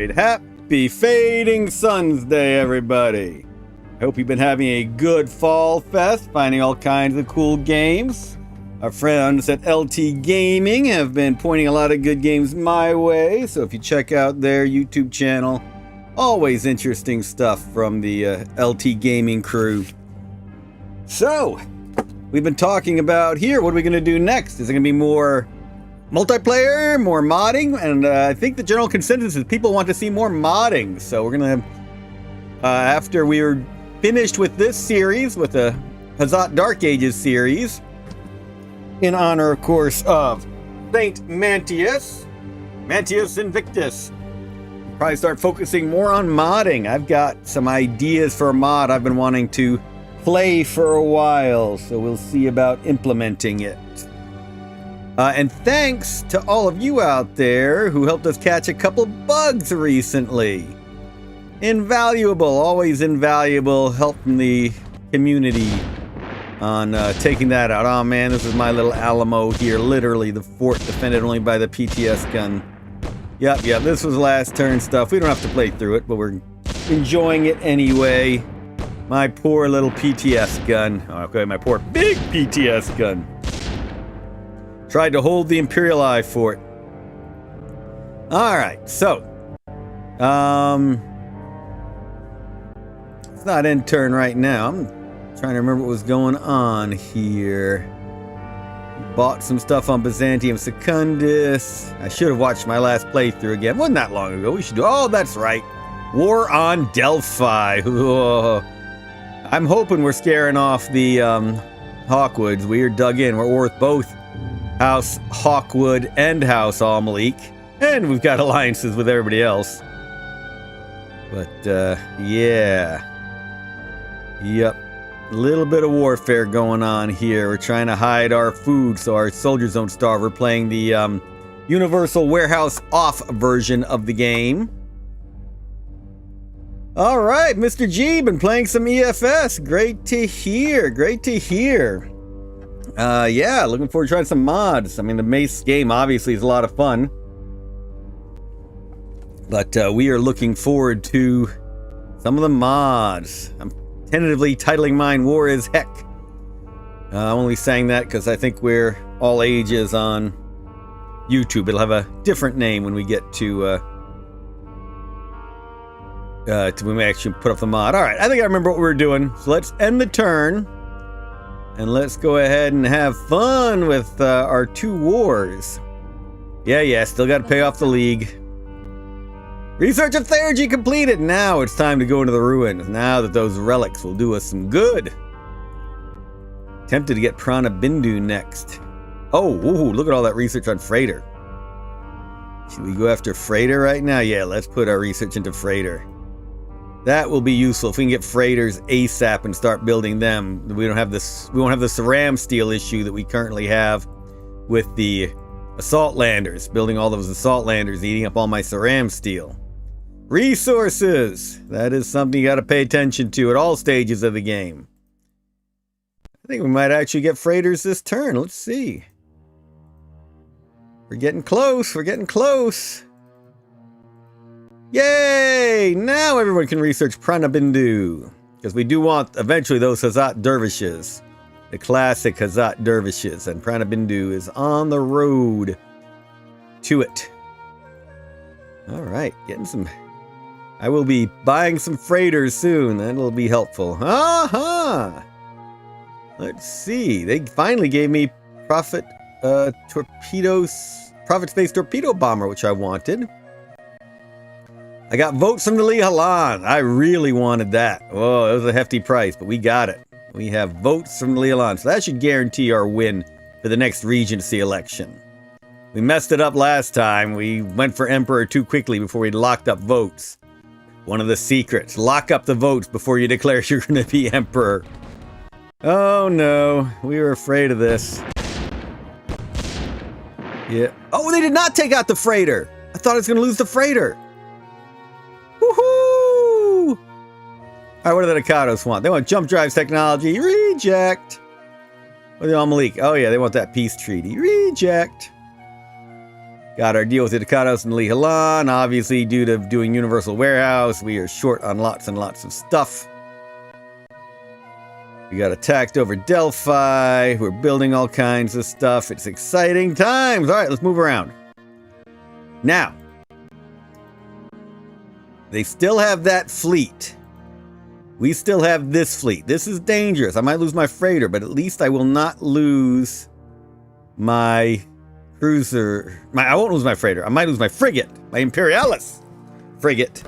right. Happy Fading Suns Day, everybody. I hope you've been having a good fall fest, finding all kinds of cool games. Our friends at LT Gaming have been pointing a lot of good games my way, so if you check out their YouTube channel, always interesting stuff from the LT Gaming crew. So, we've been talking about here, what are we going to do next? Is it going to be more multiplayer, more modding? And I think the general consensus is people want to see more modding. So we're going to, after we were finished with this series, with the Hazat Dark Ages series, in honor, of course, of Saint Mantius Invictus, probably start focusing more on modding. I've got some ideas for a mod I've been wanting to play for a while, so we'll see about implementing it. And thanks to all of you out there who helped us catch a couple bugs recently. Invaluable, always invaluable help from the community on taking that out. Oh man, this is my little Alamo here, literally the fort defended only by the PTS gun. Yep, this was last turn stuff. We don't have to play through it, but we're enjoying it anyway. My poor little PTS gun. Okay, my poor big PTS gun. Tried to hold the Imperial Eye fort. Alright, so. It's not end turn right now. I'm trying to remember what was going on here. Bought some stuff on Byzantium Secundus. I should have watched my last playthrough again. Wasn't that long ago. We should do. Oh, that's right. War on Delphi. Whoa. I'm hoping we're scaring off the Hawkwoods. We are dug in. We're worth both House Hawkwood and House al-Malik. And we've got alliances with everybody else. But, yeah. Yep. A little bit of warfare going on here. We're trying to hide our food so our soldiers don't starve. We're playing the Universal Warehouse Off version of the game. All right, Mr. G, been playing some EFS. Great to hear. Great to hear. Yeah, looking forward to trying some mods. I mean, the Mace game obviously is a lot of fun. But we are looking forward to some of the mods. I'm tentatively titling mine War is Heck. I'm only saying that because I think we're all ages on YouTube. It'll have a different name when we get to when we actually put up the mod. All right, I think I remember what we were doing. So let's end the turn. And let's go ahead and have fun with our two wars. Yeah, still got to pay off the League. Research of Theurgy completed. Now it's time to go into the ruins. Now that those relics will do us some good. Tempted to get Prana Bindu next. Oh, ooh, look at all that research on Freighter. Should we go after Freighter right now? Yeah, let's put our research into Freighter. That will be useful if we can get freighters ASAP and start building them. We don't have this. We won't have the Ceram steel issue that we currently have with the assault landers. Building all those assault landers, eating up all my Ceram steel. Resources. That is something you got to pay attention to at all stages of the game. I think we might actually get freighters this turn. Let's see. We're getting close. We're getting close. Yay! Now everyone can research Prana Bindu. Because we do want, eventually, those Hazat dervishes. The classic Hazat dervishes. And Prana Bindu is on the road to it. Alright, getting some... I will be buying some freighters soon. That'll be helpful. Aha! Let's see. They finally gave me Prophet Space Torpedo Bomber, which I wanted. I got votes from the Lihalan. I really wanted that. Oh, it was a hefty price, but we got it. We have votes from the Lihalan, so that should guarantee our win for the next Regency election. We messed it up last time. We went for Emperor too quickly before we locked up votes. One of the secrets. Lock up the votes before you declare you're going to be Emperor. Oh no, we were afraid of this. Yeah. Oh, they did not take out the freighter. I thought I was going to lose the freighter. Woohoo! Alright, what do the Nakados want? They want jump drives technology. Reject! What do the al-Malik? Oh yeah, they want that peace treaty. Reject! Got our deal with the Ducados and Lihalan. Obviously, due to doing Universal Warehouse, we are short on lots and lots of stuff. We got attacked over Delphi. We're building all kinds of stuff. It's exciting times. All right, let's move around. Now, they still have that fleet. We still have this fleet. This is dangerous. I might lose my freighter, but at least I will not lose my cruiser. I won't lose my freighter. I might lose my frigate, my Imperialis frigate.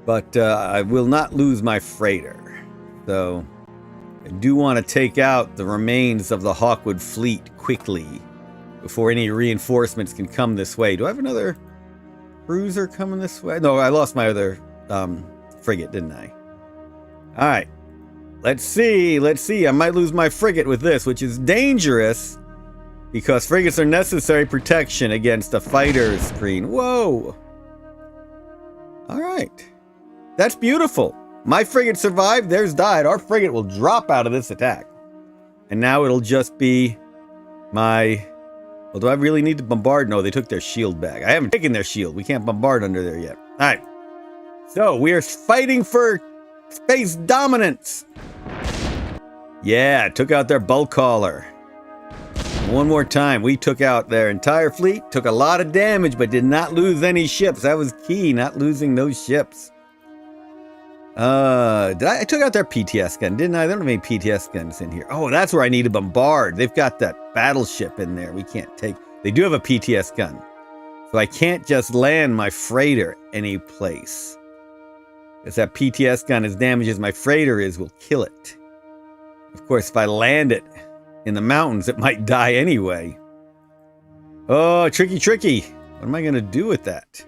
But I will not lose my freighter. So I do want to take out the remains of the Hawkwood fleet quickly before any reinforcements can come this way. Do I have another cruiser coming this way? No, I lost my other frigate, didn't I? All right. Let's see. Let's see. I might lose my frigate with this, which is dangerous because frigates are necessary protection against a fighter screen. Whoa. All right. That's beautiful. My frigate survived. Theirs died. Our frigate will drop out of this attack. And now it'll just be my... Well, do I really need to bombard? No, they took their shield back. I haven't taken their shield. We can't bombard under there yet. All right. So we are fighting for space dominance. Yeah, took out their bulk hauler. One more time, we took out their entire fleet, took a lot of damage, but did not lose any ships. That was key, not losing those ships. I took out their PTS gun, didn't I? They don't have any PTS guns in here. Oh, that's where I need to bombard. They've got that battleship in there. We can't take... They do have a PTS gun. So I can't just land my freighter any place. Because that PTS gun, as damaged as my freighter is, will kill it. Of course, if I land it in the mountains, it might die anyway. Oh, tricky, tricky. What am I going to do with that?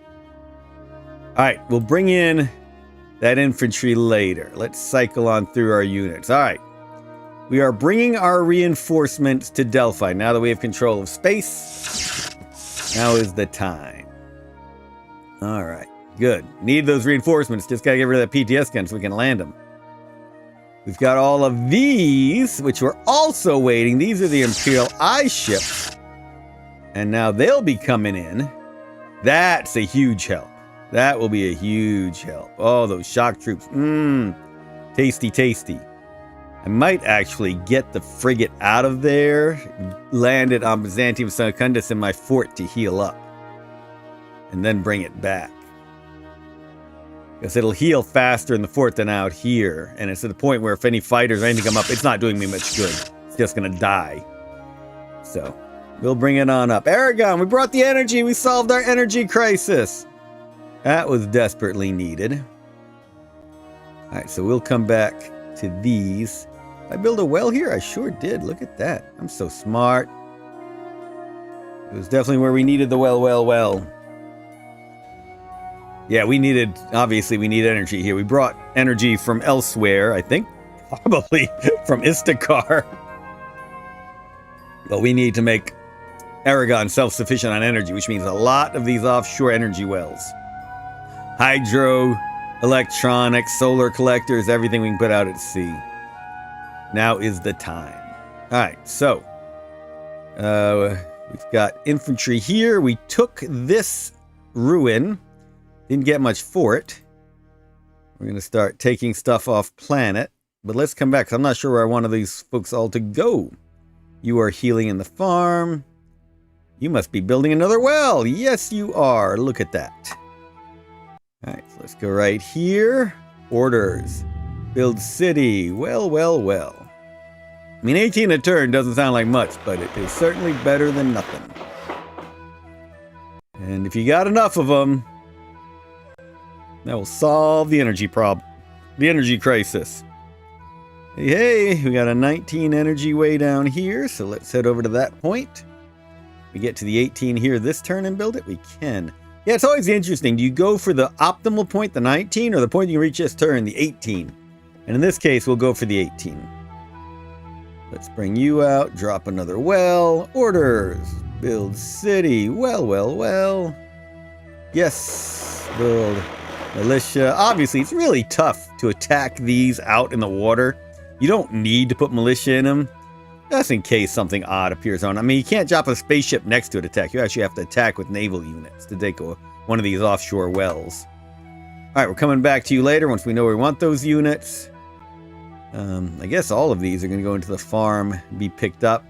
All right, we'll bring in that infantry later. Let's cycle on through our units. All right. We are bringing our reinforcements to Delphi. Now that we have control of space, now is the time. All right. Good. Need those reinforcements. Just got to get rid of that PTS gun so we can land them. We've got all of these, which we're also waiting. These are the Imperial Eye ships. And now they'll be coming in. That's a huge help. That will be a huge help. Oh, those shock troops. Tasty, tasty. I might actually get the frigate out of there, land it on Byzantium Secundus in my fort to heal up, and then bring it back. Because it'll heal faster in the fort than out here. And it's to the point where if any fighters or anything come up, it's not doing me much good. It's just going to die. So, we'll bring it on up. Aragon, we brought the energy. We solved our energy crisis. That was desperately needed. Alright, so we'll come back to these. Did I build a well here? I sure did. Look at that. I'm so smart. It was definitely where we needed the well. Yeah, obviously we need energy here. We brought energy from elsewhere, I think. Probably from Istakar. But we need to make Aragon self-sufficient on energy, which means a lot of these offshore energy wells. Hydro, electronics, solar collectors, everything we can put out at sea. Now is the time. All right, so we've got infantry here. We took this ruin. Didn't get much for it. We're going to start taking stuff off planet. But let's come back, because I'm not sure where I want these folks all to go. You are healing in the farm. You must be building another well. Yes, you are. Look at that. All right, so let's go right here. Orders. Build city. Well. I mean, 18 a turn doesn't sound like much, but it is certainly better than nothing. And if you got enough of them, that will solve the energy problem. The energy crisis. Hey, we got a 19 energy way down here, so let's head over to that point. We get to the 18 here this turn and build it? We can. Yeah, it's always interesting. Do you go for the optimal point, the 19, or the point you can reach this turn, the 18? And in this case, we'll go for the 18. Let's bring you out, drop another well. Orders. Build city. Well. Yes. Build militia. Obviously, it's really tough to attack these out in the water. You don't need to put militia in them. Just in case something odd appears on. I mean, you can't drop a spaceship next to it to attack. You actually have to attack with naval units to take one of these offshore wells. Alright, we're coming back to you later once we know where we want those units. I guess all of these are going to go into the farm, be picked up.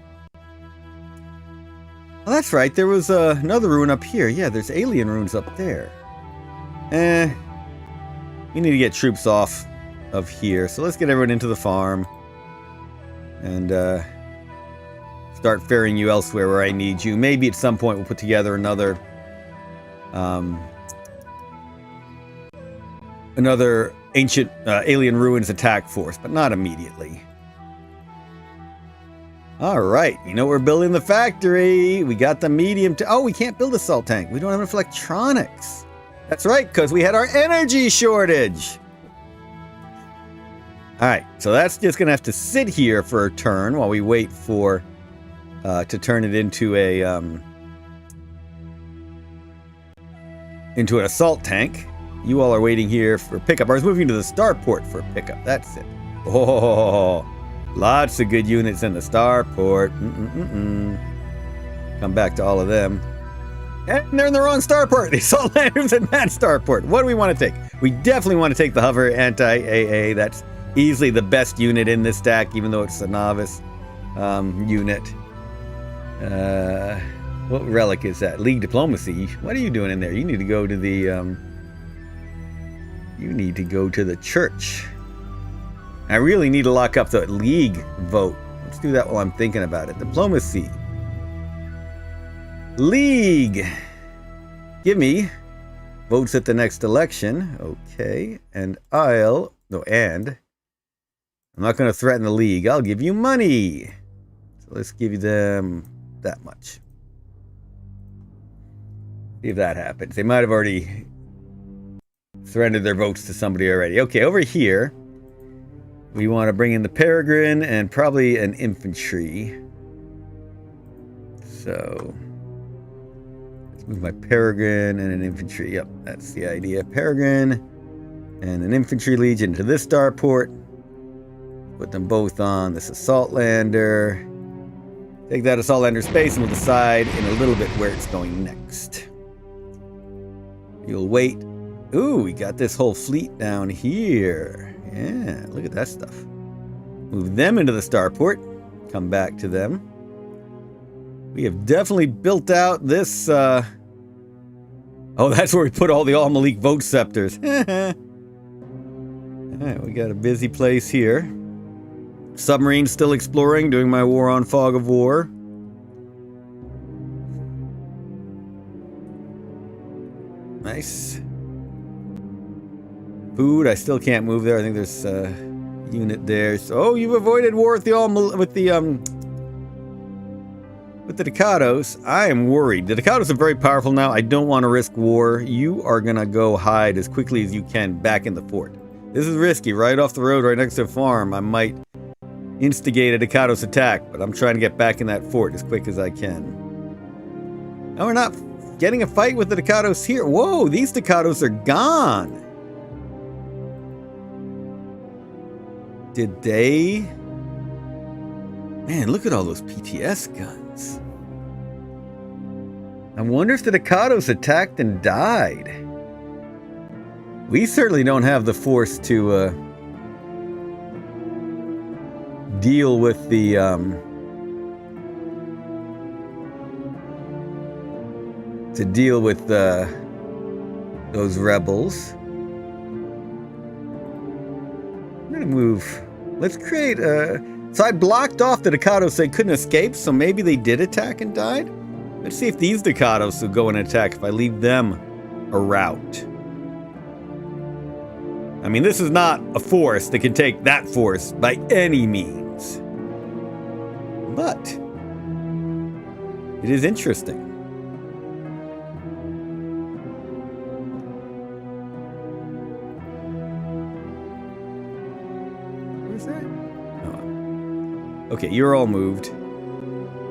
Oh, that's right. There was another ruin up here. Yeah, there's alien ruins up there. We need to get troops off of here. So let's get everyone into the farm. And start ferrying you elsewhere where I need you. Maybe at some point we'll put together another ancient alien ruins attack force, but not immediately. Alright, you know we're building the factory. We got the medium to... Oh, we can't build a salt tank. We don't have enough electronics. That's right, because we had our energy shortage. Alright, so that's just going to have to sit here for a turn while we wait for... to turn it into an assault tank. You all are waiting here for pickup. I was moving to the starport for pickup. That's it. Oh, lots of good units in the starport. Come back to all of them. And they're in the wrong starport. They saw landers in that starport. What do we want to take? We definitely want to take the hover anti-AA. That's easily the best unit in this stack, even though it's a novice unit. What relic is that? League diplomacy. What are you doing in there? You need to go to the church. I really need to lock up the league vote. Let's do that while I'm thinking about it. Diplomacy. League. Give me votes at the next election. Okay. And I'm not going to threaten the league. I'll give you money. So let's give them that much. See if that happens. They might have already surrendered their votes to somebody already. Okay, over here, we want to bring in the Peregrine and probably an infantry. So, let's move my Peregrine and an infantry. Yep, that's the idea. Peregrine and an infantry legion to this starport. Put them both on this assault lander. Take that assault lander space and we'll decide in a little bit where it's going next. You'll wait. Ooh, we got this whole fleet down here. Yeah, look at that stuff. Move them into the starport. Come back to them. We have definitely built out this... Oh, that's where we put all the al-Malik vote scepters. Alright, we got a busy place here. Submarine still exploring, doing my war on fog of war. Nice. Food, I still can't move there. I think there's a unit there. So, oh, you've avoided war with the Ducados. I am worried. The Ducados are very powerful now. I don't want to risk war. You are gonna go hide as quickly as you can back in the fort. This is risky. Right off the road, right next to a farm, I might instigate a Ducados attack, but I'm trying to get back in that fort as quick as I can. Now we're not getting a fight with the Ducados here. Whoa, these Ducados are gone. Did they? Man, look at all those PTS guns. I wonder if the Ducados attacked and died. We certainly don't have the force to deal with the those rebels. I'm gonna move. Let's create a... So I blocked off the Ducados so they couldn't escape, so maybe they did attack and died? Let's see if these Ducados will go and attack if I leave them a route. I mean, this is not a force that can take that force by any means. But it is interesting. What is that? Oh. Okay, you're all moved.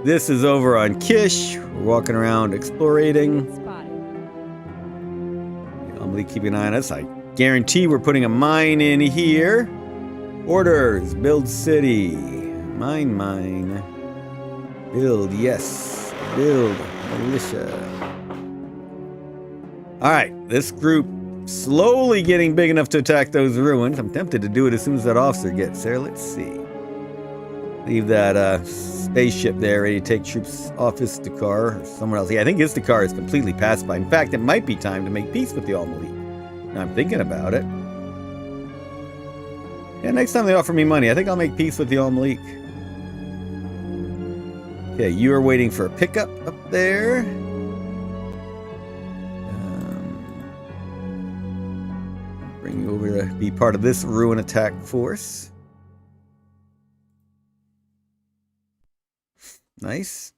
This is over on Kish. We're walking around exploring. al-Malik keeping an eye on us. I guarantee we're putting a mine in here. Orders. Build city. Mine. Build, yes. Build. Militia. Alright, this group slowly getting big enough to attack those ruins. I'm tempted to do it as soon as that officer gets there. Let's see. Leave that spaceship there ready to take troops off Istakar or somewhere else. Yeah, I think Istakar is completely pacified. In fact, it might be time to make peace with the al-Malik. Now I'm thinking about it. Yeah, next time they offer me money, I think I'll make peace with the al-Malik. Okay, you are waiting for a pickup up there. Bring you over to be part of this ruin attack force. Nice.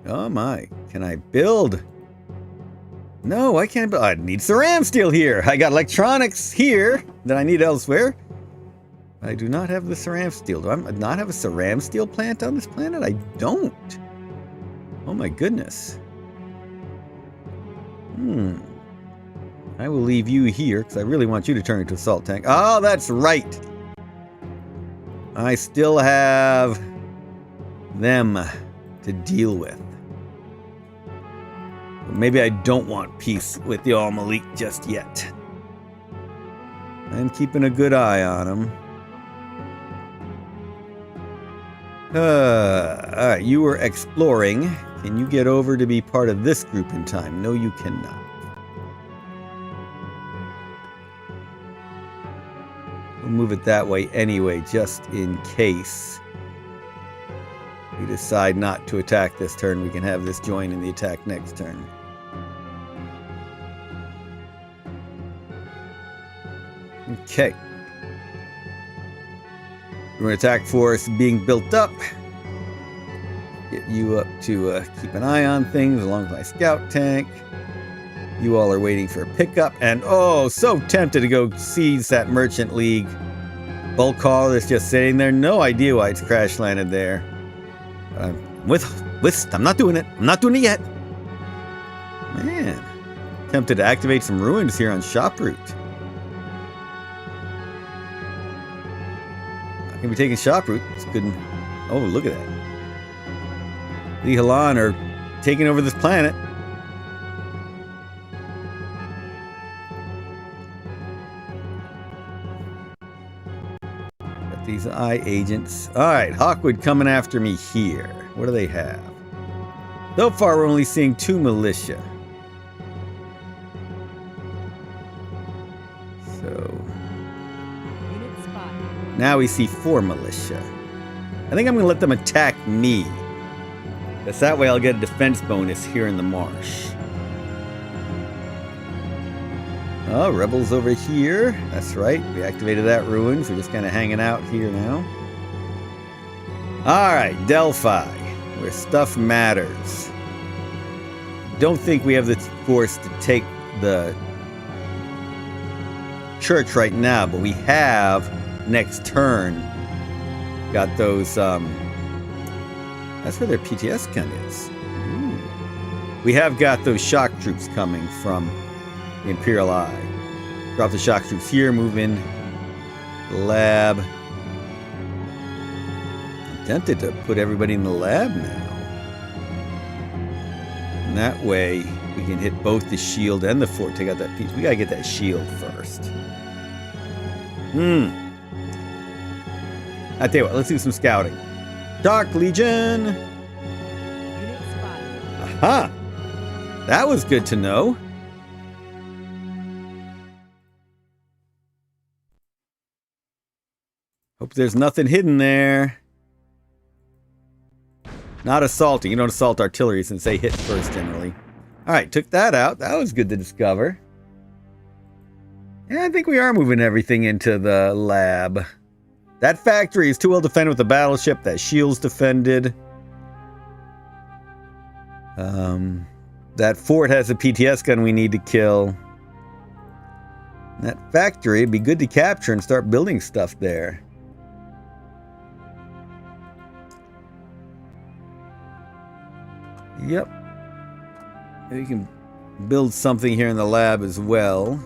Oh my, can I build? No, I can't build. I need ceram steel here. I got electronics here that I need elsewhere. I do not have the ceram steel. Do I not have a ceram steel plant on this planet? I don't. Oh my goodness. I will leave you here because I really want you to turn into a salt tank. Oh, that's right. I still have them to deal with. But maybe I don't want peace with the al-Malik just yet. I'm keeping a good eye on them. Alright, you were exploring. Can you get over to be part of this group in time? No, you cannot. We'll move it that way anyway, just in case we decide not to attack this turn. We can have this join in the attack next turn. Okay. We're an attack force being built up. Get you up to keep an eye on things along with my scout tank. You all are waiting for a pickup. And oh, so tempted to go seize that Merchant League bulk haul that's just sitting there. No idea why it's crash landed there. I'm not doing it. I'm not doing it yet. Man. Tempted to activate some ruins here on Shop Route. Not gonna be taking Shop Route. It's good. Oh, look at that. The Halan are taking over this planet. Got these eye agents. Alright, Hawkwood coming after me here. What do they have? So far, we're only seeing 2 militia. So now we see 4 militia. I think I'm going to let them attack me. Because that way I'll get a defense bonus here in the marsh. Oh, rebels over here. That's right. We activated that ruin. So we're just kind of hanging out here now. Alright, Delphi. Where stuff matters. Don't think we have the force to take the church right now, but we have next turn got those that's where their PTS gun is. Ooh. We have got those shock troops coming from the Imperial Eye. Drop the shock troops here, move in the lab. I'm tempted to put everybody in the lab now. And that way we can hit both the shield and the fort. Take out that piece. We gotta get that shield first. I tell you what, let's do some scouting. Dark Legion. Aha! That was good to know. Hope there's nothing hidden there. Not assaulting. You don't assault artillery since they hit first generally. Alright, took that out. That was good to discover. Yeah, I think we are moving everything into the lab. That factory is too well defended with the battleship. That shield's defended. That fort has a PTS gun we need to kill. That factory would be good to capture and start building stuff there. Yep. We can build something here in the lab as well.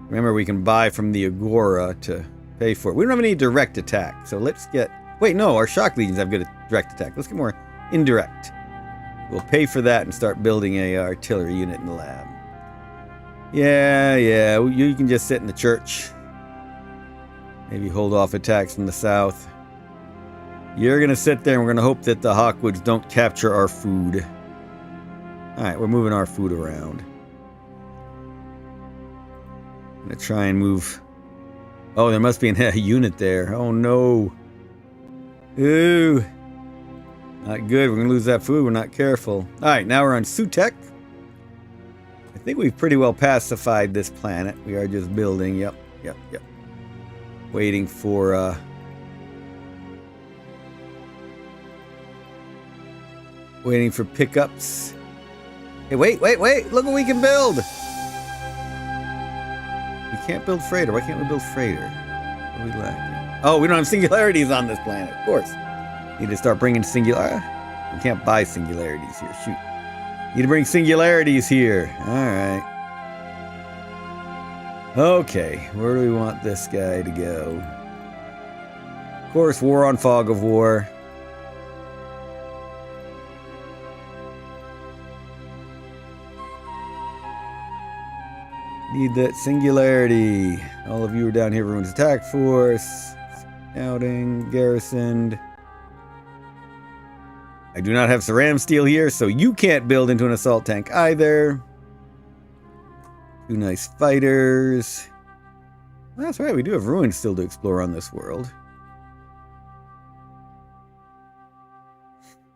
Remember, we can buy from the Agora to pay for it. We don't have any direct attack, so let's get Wait, no, our shock legions have good direct attack. Let's get more indirect. We'll pay for that and start building a artillery unit in the lab. Yeah, you can just sit in the church. Maybe hold off attacks from the south. You're going to sit there and we're going to hope that the Hawkwoods don't capture our food. Alright, we're moving our food around. I'm going to try and move... Oh, there must be a unit there. Oh no. Ooh. Not good. We're going to lose that food. We're not careful. Alright, now we're on Sutek. I think we've pretty well pacified this planet. We are just building. Yep. Waiting for... Waiting for pickups. Hey, wait! Look what we can build! We can't build freighter. Why can't we build freighter? What are we lacking? Oh, we don't have singularities on this planet. Of course. Need to start bringing singular... We can't buy singularities here. Shoot. Need to bring singularities here. Alright. Okay. Where do we want this guy to go? Of course, war on Fog of War. Need that singularity. All of you are down here. Ruins attack force. Scouting. Garrisoned. I do not have Ceram Steel here, so you can't build into an assault tank either. Two nice fighters. Well, that's right. We do have ruins still to explore on this world.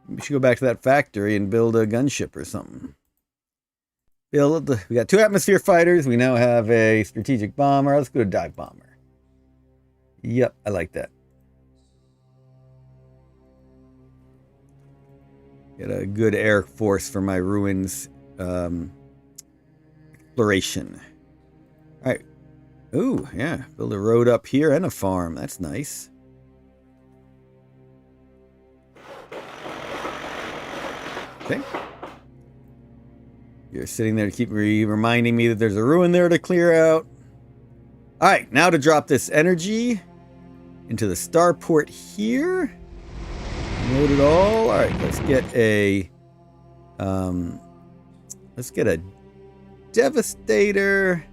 We should go back to that factory and build a gunship or something. We got 2 atmosphere fighters. We now have a strategic bomber. Let's go to dive bomber. Yep, I like that. Get a good air force for my ruins exploration. All right. Ooh, yeah. Build a road up here and a farm. That's nice. Okay. You're sitting there to keep reminding me that there's a ruin there to clear out. All right, now to drop this energy into the starport here. Load it all. All right, let's get a Devastator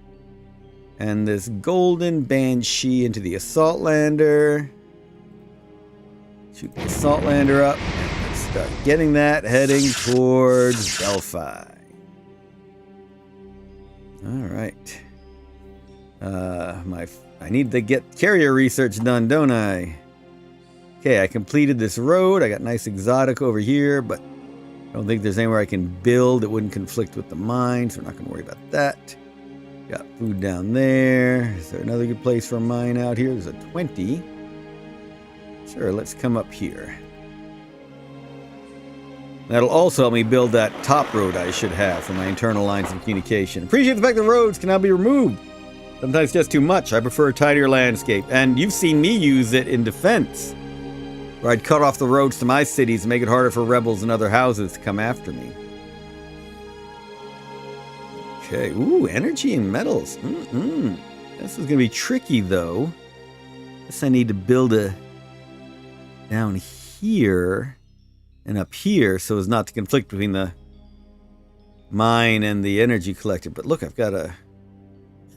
and this golden Banshee into the assault lander. Shoot the assault lander up. Let's start getting that heading towards Delphi. All right. I need to get carrier research done, don't I? Okay, I completed this road. I got nice exotic over here, but I don't think there's anywhere I can build that wouldn't conflict with the mine, so we're not going to worry about that. Got food down there. Is there another good place for a mine out here? There's a 20. Sure, let's come up here. That'll also help me build that top road I should have for my internal lines of communication. Appreciate the fact that roads can now be removed. Sometimes just too much. I prefer a tidier landscape. And you've seen me use it in defense, where I'd cut off the roads to my cities and make it harder for rebels and other houses to come after me. Okay, ooh, energy and metals. This is going to be tricky, though. Guess I need to build a down here and up here so as not to conflict between the mine and the energy collector. But look, I've got a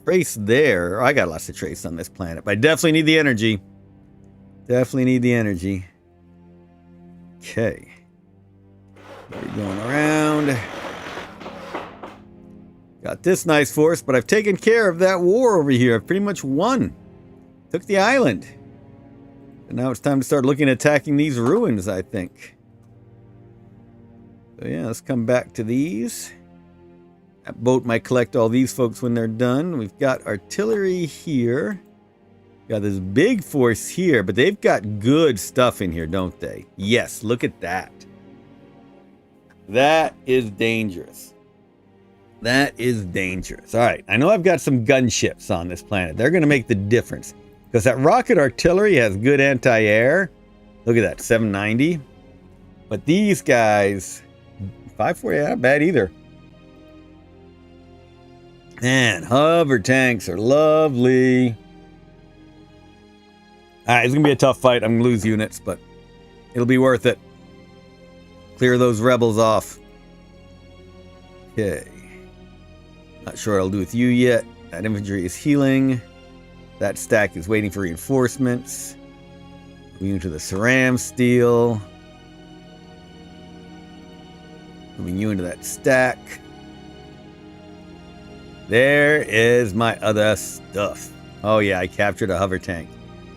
trace there. I got lots of trace on this planet, but I definitely need the energy. Definitely need the energy. Okay. We're going around. Got this nice force, but I've taken care of that war over here. I've pretty much won. Took the island. And now it's time to start looking at attacking these ruins, I think. So yeah, let's come back to these. That boat might collect all these folks when they're done. We've got artillery here. Got this big force here, but they've got good stuff in here, don't they? Yes, look at that. That is dangerous. That is dangerous. All right, I know I've got some gunships on this planet. They're going to make the difference. Because that rocket artillery has good anti-air. Look at that, 790. But these guys, 540, not bad either. Man, hover tanks are lovely. Alright, it's gonna be a tough fight. I'm gonna lose units, but it'll be worth it. Clear those rebels off. Okay. Not sure what I'll do with you yet. That infantry is healing. That stack is waiting for reinforcements. Moving into the Ceram steel. Moving you into that stack. There is my other stuff. Oh yeah, I captured a hover tank.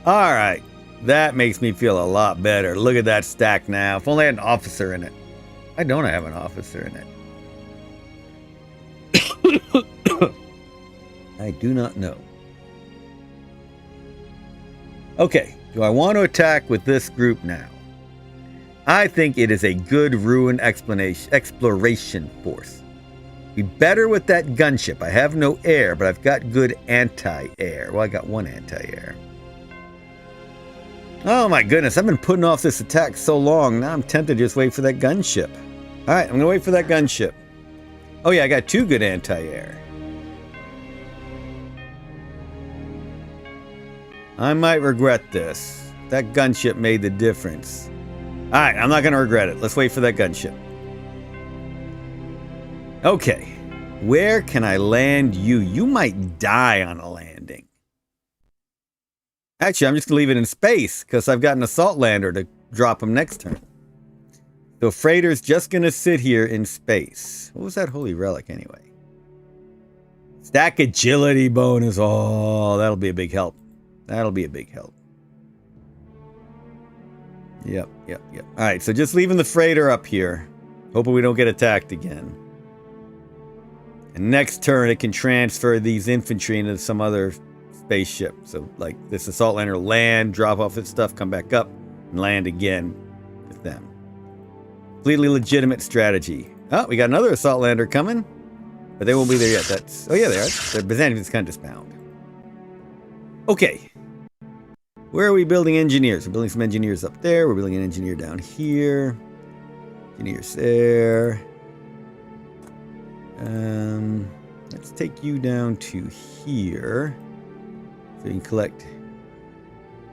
Alright, that makes me feel a lot better. Look at that stack now. If only I had an officer in it. Why don't I have an officer in it? I do not know. Okay, do I want to attack with this group now? I think it is a good ruin exploration force. Be better with that gunship. I have no air, but I've got good anti-air. Well, I got one anti-air. Oh my goodness, I've been putting off this attack so long. Now I'm tempted to just wait for that gunship. Alright, I'm going to wait for that gunship. Oh yeah, I got two good anti-air. I might regret this. That gunship made the difference. Alright, I'm not going to regret it. Let's wait for that gunship. Okay, where can I land you? You might die on a landing. Actually, I'm just going to leave it in space because I've got an assault lander to drop him next turn. So freighter's just going to sit here in space. What was that holy relic anyway? Stack agility bonus. Oh, that'll be a big help. That'll be a big help. Yep. All right, so just leaving the freighter up here. Hoping we don't get attacked again. And next turn, it can transfer these infantry into some other spaceship. So, like, this assault lander will land, drop off its stuff, come back up, and land again with them. Completely legitimate strategy. Oh, we got another assault lander coming. But they won't be there yet. That's... Oh, yeah, they are. The Byzantium's kind of disbound. Okay. Where are we building engineers? We're building some engineers up there. We're building an engineer down here. Engineers there. Let's take you down to here. So we can collect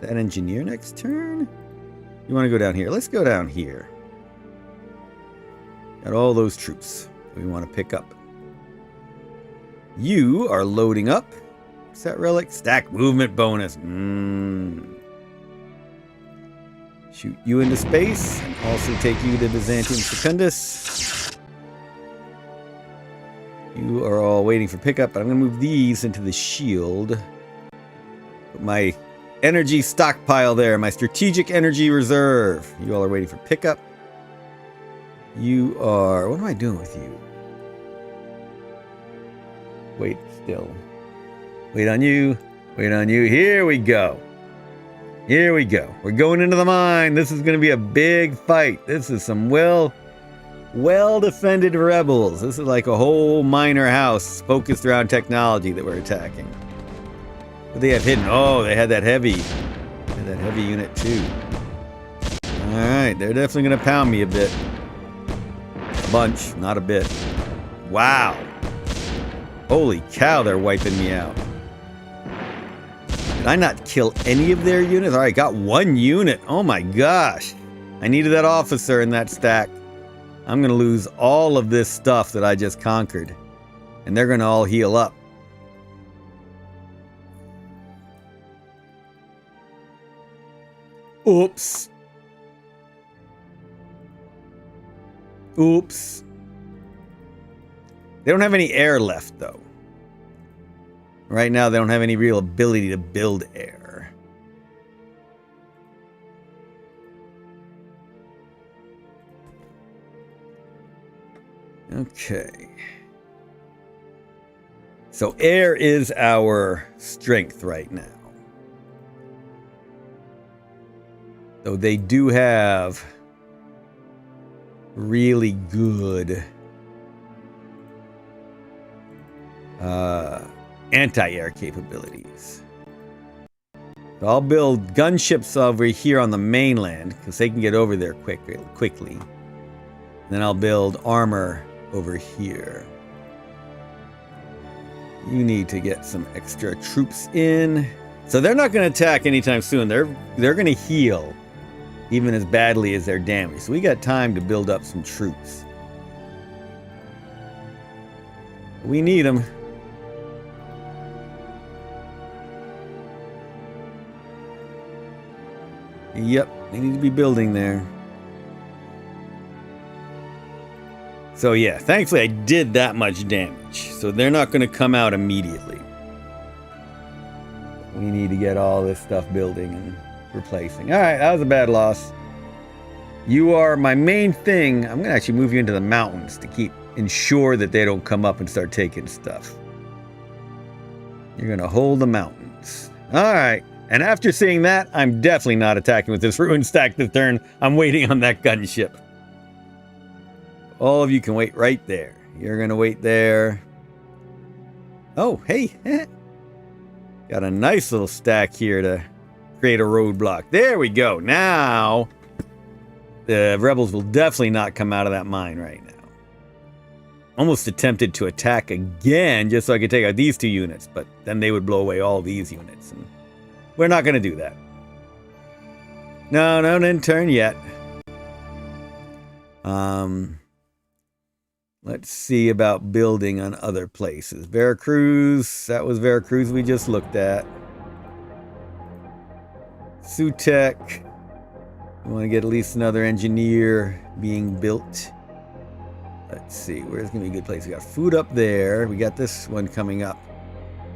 that engineer next turn. You want to go down here? Let's go down here. Got all those troops that we want to pick up. You are loading up. Set relic, stack movement bonus. Shoot you into space and also take you to Byzantium Secundus. You are all waiting for pickup, but I'm going to move these into the shield. Put my energy stockpile there, my strategic energy reserve. You all are waiting for pickup. You are... What am I doing with you? Wait still. Wait on you. Wait on you. Here we go. Here we go. We're going into the mine. This is going to be a big fight. This is some well-defended rebels. This is like a whole minor house focused around technology that we're attacking. What they have hidden? Oh, they had that heavy. They had that heavy unit too. Alright, they're definitely going to pound me a bit. A bunch, not a bit. Wow. Holy cow, they're wiping me out. Did I not kill any of their units? Alright, got one unit. Oh my gosh. I needed that officer in that stack. I'm going to lose all of this stuff that I just conquered. And they're going to all heal up. Oops. Oops. They don't have any air left, though. Right now, they don't have any real ability to build air. Okay. So air is our strength right now. Though they do have really good anti-air capabilities. So I'll build gunships over here on the mainland because they can get over there quickly. And then I'll build armor over here. You need to get some extra troops in. So they're not going to attack anytime soon. They're going to heal even as badly as they're damaged. So we got time to build up some troops. We need them. Yep, they need to be building there. So yeah, thankfully I did that much damage. So they're not going to come out immediately. We need to get all this stuff building and replacing. Alright, that was a bad loss. You are my main thing. I'm going to actually move you into the mountains to ensure that they don't come up and start taking stuff. You're going to hold the mountains. Alright. And after seeing that, I'm definitely not attacking with this ruin stack this turn. I'm waiting on that gunship. All of you can wait right there. You're going to wait there. Oh, hey. Got a nice little stack here to create a roadblock. There we go. Now, the rebels will definitely not come out of that mine right now. Almost attempted to attack again just so I could take out these two units, but then they would blow away all these units. And we're not going to do that. No, didn't turn yet. Let's see about building on other places. Veracruz, that was Veracruz we just looked at. Sutek, we want to get at least another engineer being built. Let's see, where's going to be a good place? We got food up there. We got this one coming up.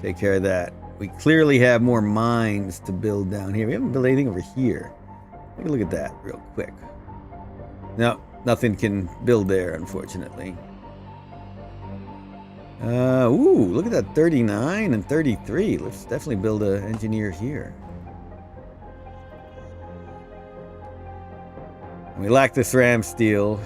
Take care of that. We clearly have more mines to build down here. We haven't built anything over here. Take a look at that real quick. No, nothing can build there, unfortunately. Ooh, look at that 39 and 33. Let's definitely build an engineer here. We lack this ram steel.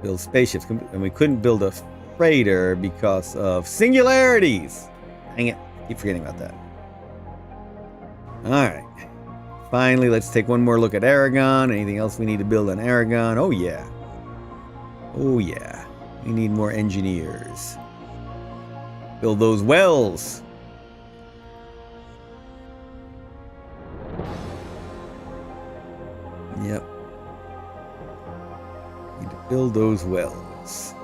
Build spaceships, and we couldn't build a freighter because of singularities. Dang it, keep forgetting about that. Alright. Finally, let's take one more look at Aragon. Anything else we need to build on Aragon? Oh yeah. Oh yeah. We need more engineers. Build those wells. Yep. Need to build those wells.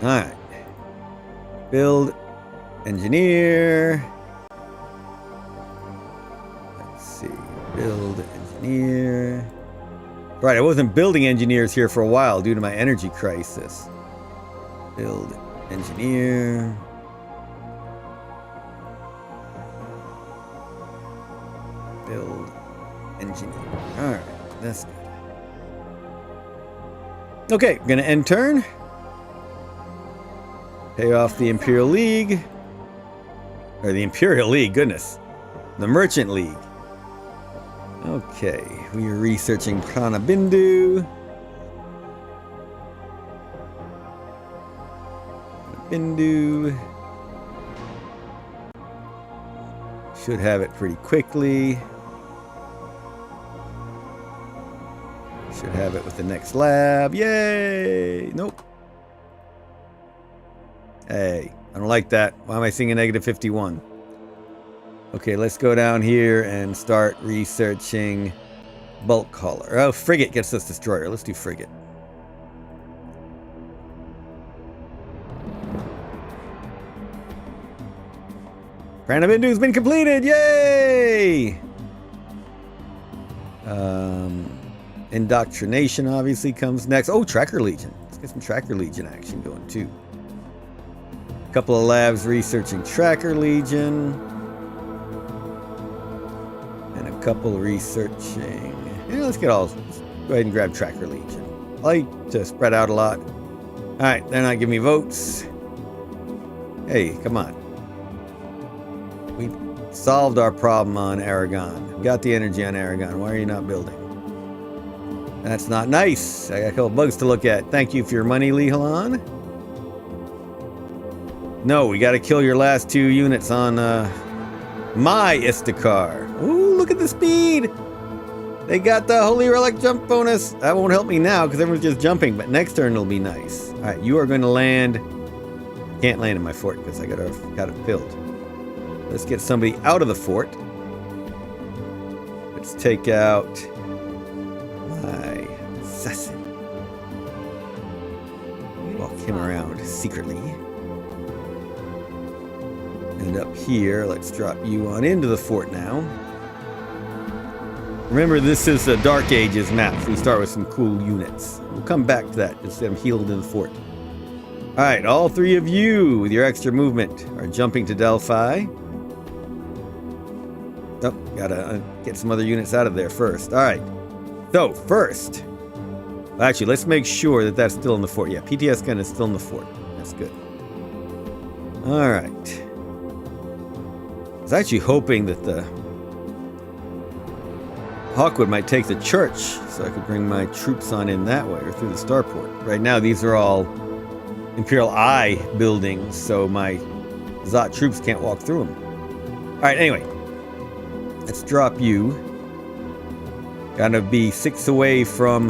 Alright. Build engineer. Let's see. Build engineer. Right, I wasn't building engineers here for a while due to my energy crisis. Build engineer. Build engineer. Alright, that's good. Okay, I'm gonna end turn. Pay off the Imperial League. Or the Imperial League, goodness. The Merchant League. Okay, we are researching Prana Bindu. Should have it pretty quickly. Should have it with the next lab. Yay! Nope. Hey, I don't like that. Why am I seeing a negative 51? Okay, let's go down here and start researching bulk hauler. Oh, frigate gets us destroyer. Let's do frigate. Pranabindu's been completed. Yay! Indoctrination obviously comes next. Oh, Tracker Legion. Let's get some Tracker Legion action going too. A couple of labs researching Tracker Legion. Couple researching. Yeah, let's go ahead and grab Tracker Legion. I like to spread out a lot. Alright, they're not giving me votes. Hey, come on. We solved our problem on Aragon. We got the energy on Aragon. Why are you not building? That's not nice. I got a couple bugs to look at. Thank you for your money, Lee Halan. No, we got to kill your last two units on my Istakar. Ooh, look at the speed! They got the Holy Relic jump bonus. That won't help me now because everyone's just jumping, but next turn it'll be nice. Alright, you are going to land. Can't land in my fort because I got it filled. Let's get somebody out of the fort. Let's take out my assassin. Walk him around secretly. And up here, let's drop you on into the fort now. Remember, this is the Dark Ages map, so we start with some cool units. We'll come back to that, just get them healed in the fort. Alright, all three of you, with your extra movement, are jumping to Delphi. Oh, gotta get some other units out of there first. Alright, so first, actually, let's make sure that that's still in the fort. Yeah, PTS gun is still in the fort. That's good. Alright. I was actually hoping that the Hawkwood might take the church, so I could bring my troops on in that way, or through the starport. Right now, these are all Imperial Eye buildings, so my Hazat troops can't walk through them. Alright, anyway. Let's drop you. Gotta be 6 away from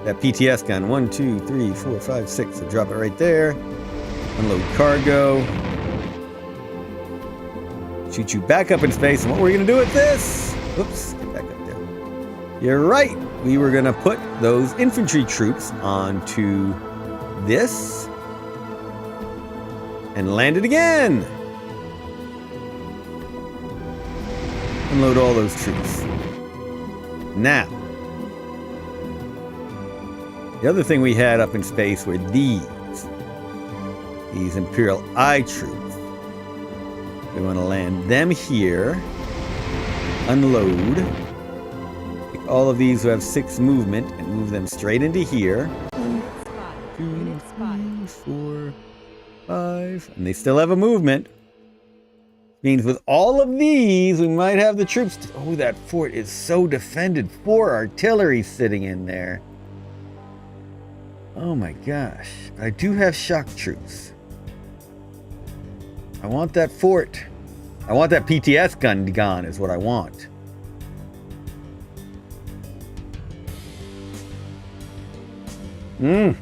that PTS gun. 1, 2, 3, 4, 5, 6. So drop it right there. Unload cargo. Shoot you back up in space. And what we're gonna do with this? Oops, get back up there. You're right. We were gonna put those infantry troops onto this and land it again. Unload all those troops. Now, the other thing we had up in space were these Imperial Eye troops. We want to land them here. Unload. Take all of these who have 6 movement and move them straight into here. 1, 2, 3, 4, 5. And they still have a movement. Means with all of these, we might have the troops. Oh, that fort is so defended. 4 artillery sitting in there. Oh my gosh. I do have shock troops. I want that fort. I want that PTS gun gone is what I want. I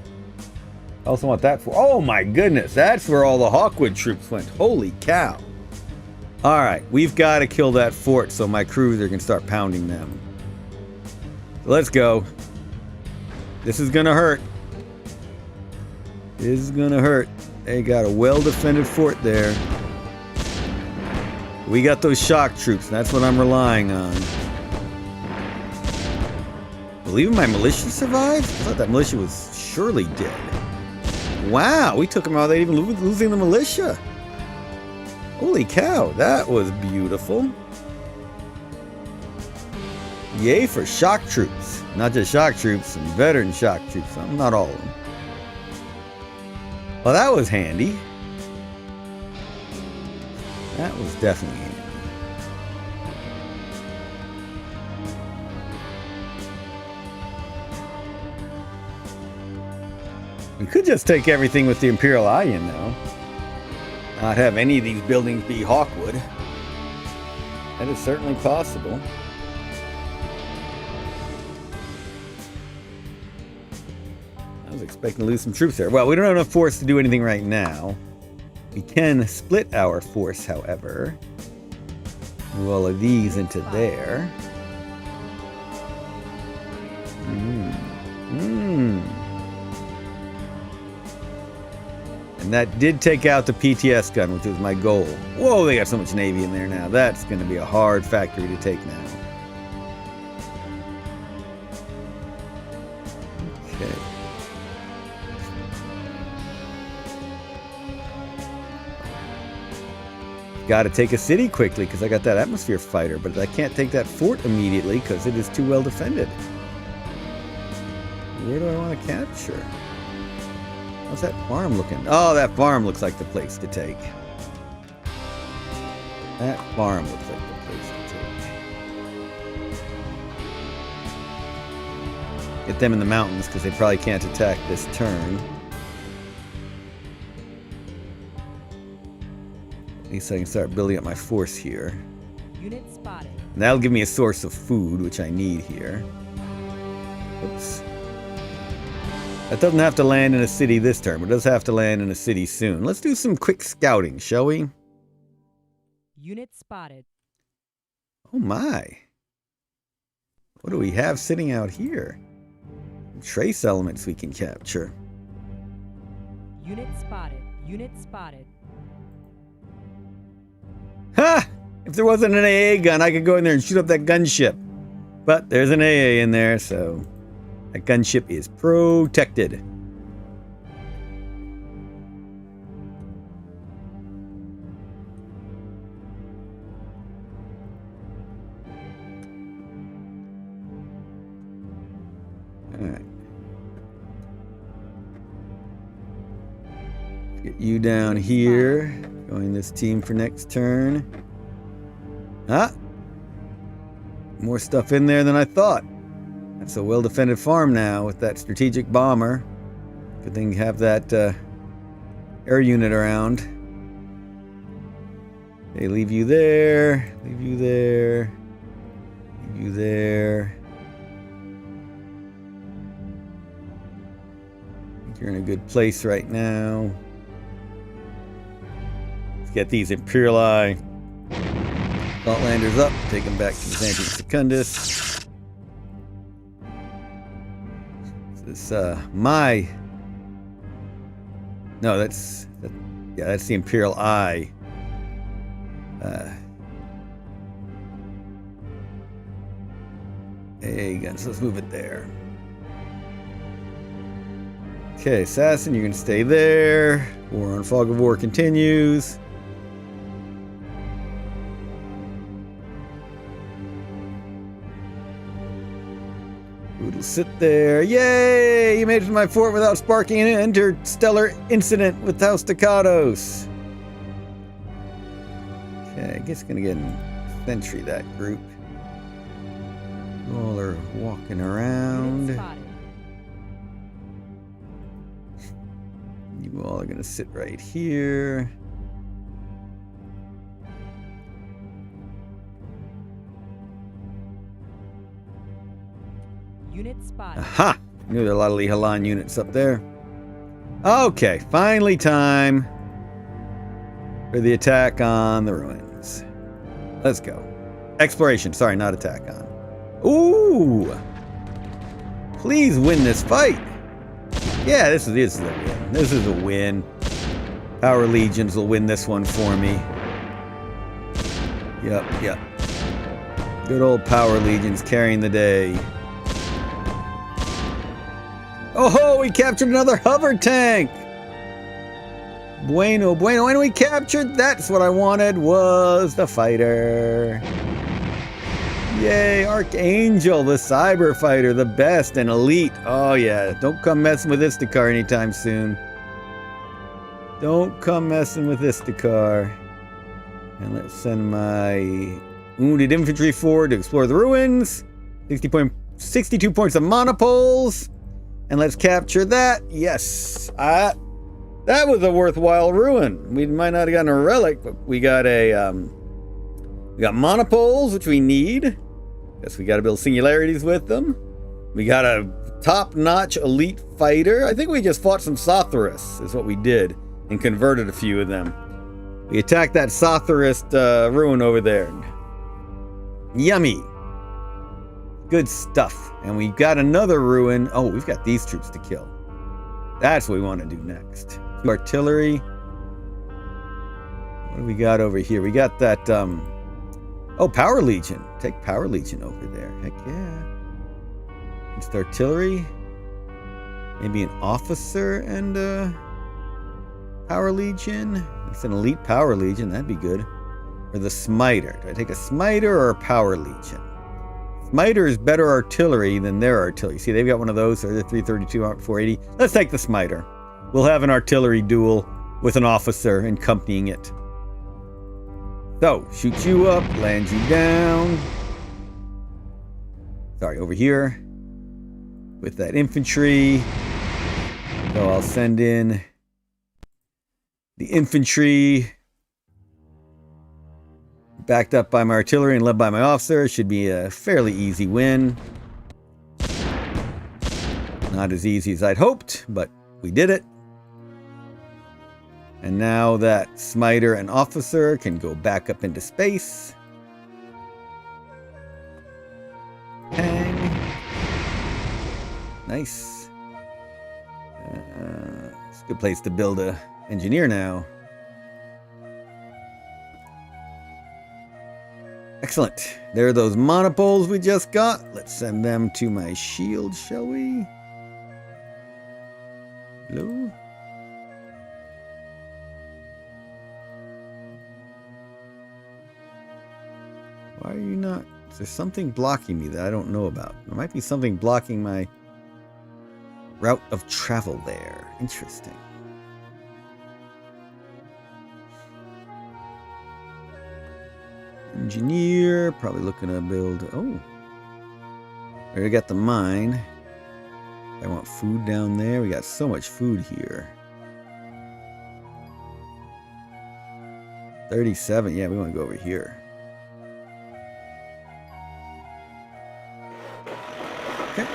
also want that fort. Oh my goodness. That's where all the Hawkwood troops went. Holy cow. Alright, we've got to kill that fort so my cruiser can start pounding them. So let's go. This is gonna hurt. This is gonna hurt. They got a well-defended fort there. We got those shock troops, and that's what I'm relying on. Will even my militia survive? I thought that militia was surely dead. Wow, we took them out without even losing the militia. Holy cow, that was beautiful. Yay for shock troops. Not just shock troops, some veteran shock troops. Not all of them. Well, that was handy. That was definitely handy. We could just take everything with the Imperial Eye in now. Not have any of these buildings be Hawkwood. That is certainly possible. I was expecting to lose some troops there. Well, we don't have enough force to do anything right now. We can split our force, however. Move all of these into there. And that did take out the PTS gun, which was my goal. Whoa, they got so much Navy in there now. That's going to be a hard factory to take now. Okay. Got to take a city quickly because I got that atmosphere fighter, but I can't take that fort immediately because it is too well defended. Where do I want to capture? How's that farm looking? Oh, that farm looks like the place to take. That farm looks like the place to take. Get them in the mountains because they probably can't attack this turn. At least I can start building up my force here. Unit spotted. And that'll give me a source of food, which I need here. Oops. That doesn't have to land in a city this turn, but it does have to land in a city soon. Let's do some quick scouting, shall we? Unit spotted. Oh my. What do we have sitting out here? Trace elements we can capture. Unit spotted. Unit spotted. Ha! If there wasn't an AA gun, I could go in there and shoot up that gunship. But there's an AA in there, so that gunship is protected. Alright. Get you down here. Join this team for next turn. Ah! More stuff in there than I thought. That's a well-defended farm now with that strategic bomber. Good thing to have that air unit around. Okay, leave you there. Leave you there. Leave you there. I think you're in a good place right now. Let's get these Imperial Eye Outlanders up. Take them back to Byzantium Secundus. This my... No, that's the Imperial Eye. Hey, guns, let's move it there. Okay, Assassin, you're gonna stay there. War on Fog of War continues. It'll sit there. Yay! You made it to my fort without sparking an interstellar incident with House Staccatos. Okay, I guess gonna get an sentry that group. You all are walking around. You all are gonna sit right here. Unit spotted. Aha! Knew there were a lot of Lihalan units up there. Okay, finally time for the attack on the ruins. Let's go. Exploration, sorry, not attack on. Ooh! Please win this fight. Yeah, this is a win. This is a win. Power Legions will win this one for me. Yep. Good old Power Legions carrying the day. Oh, we captured another hover tank! Bueno. And we captured, that's what I wanted, was the fighter. Yay, Archangel, the cyber fighter, the best and elite. Oh yeah, don't come messing with Istakar anytime soon. Don't come messing with Istakar. And let's send my wounded infantry forward to explore the ruins. 62 points of monopoles. And let's capture that. Yes. That was a worthwhile ruin. We might not have gotten a relic, but we got we got monopoles, which we need. Guess we got to build singularities with them. We got a top-notch elite fighter. I think we just fought some Sothoris, is what we did, and converted a few of them. We attacked that Sothoris ruin over there. Yummy. Good stuff. And we got another ruin. Oh, we've got these troops to kill. That's what we want to do next. Artillery. What do we got over here? We got that, oh, Power Legion. Take Power Legion over there. Heck yeah. It's artillery. Maybe an officer and Power Legion. It's an elite Power Legion. That'd be good. Or the Smiter. Do I take a Smiter or a Power Legion? Smiter is better artillery than their artillery. See, they've got one of those. They're 332, 480. Let's take the Smiter. We'll have an artillery duel with an officer accompanying it. So, shoot you up, land you down. Sorry, over here. With that infantry. So I'll send in the infantry. Backed up by my artillery and led by my officer. Should be a fairly easy win. Not as easy as I'd hoped, but we did it. And now that Smiter and Officer can go back up into space. Pang. Nice. It's a good place to build a engineer now. Excellent. There are those monopoles we just got. Let's send them to my shield, shall we? Hello? Why are you not? Is there something blocking me that I don't know about? There might be something blocking my route of travel there. Interesting. Engineer, probably looking to build. Oh, I already got the mine. I want food down there. We got so much food here. 37. Yeah, we want to go over here. Okay.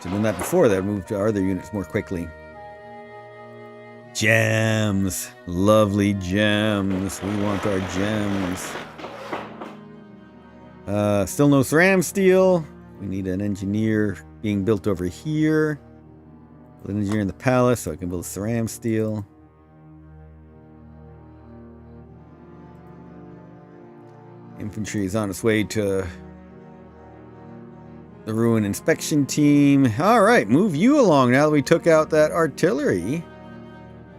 So doing that before that, move to our other units more quickly. Gems. Lovely gems. We want our gems. Still no ceram steel. We need an engineer being built over here. An engineer in the palace so I can build ceram steel. Infantry is on its way to the ruin inspection team. Alright, move you along now that we took out that artillery.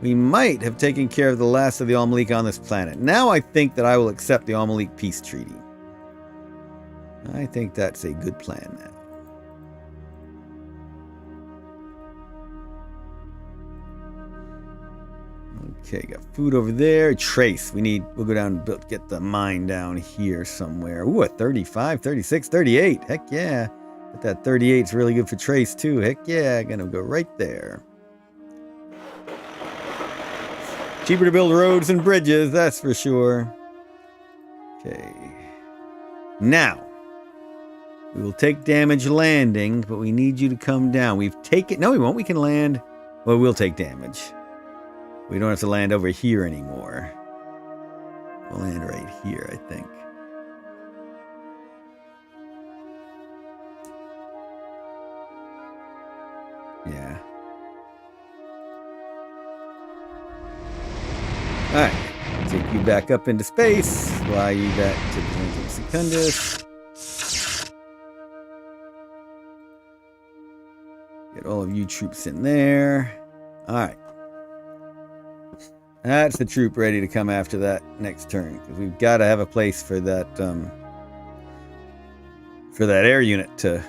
We might have taken care of the last of the al-Malik on this planet. Now I think that I will accept the al-Malik peace treaty. I think that's a good plan now. Okay, got food over there. Trace. We'll go down and get the mine down here somewhere. Ooh, a 35, 36, 38. Heck yeah. But that 38 is really good for trace too. Heck yeah, gonna go right there. Cheaper to build roads and bridges, that's for sure. Okay. Now, we will take damage landing, but we need you to come down. We've taken... No, we won't. We can land... Well, we'll take damage. We don't have to land over here anymore. We'll land right here, I think. Yeah. Alright. Take you back up into space. Fly you back to the Secundus. Get all of you troops in there. Alright. That's the troop ready to come after that next turn. Because we've got to have a place for that air unit to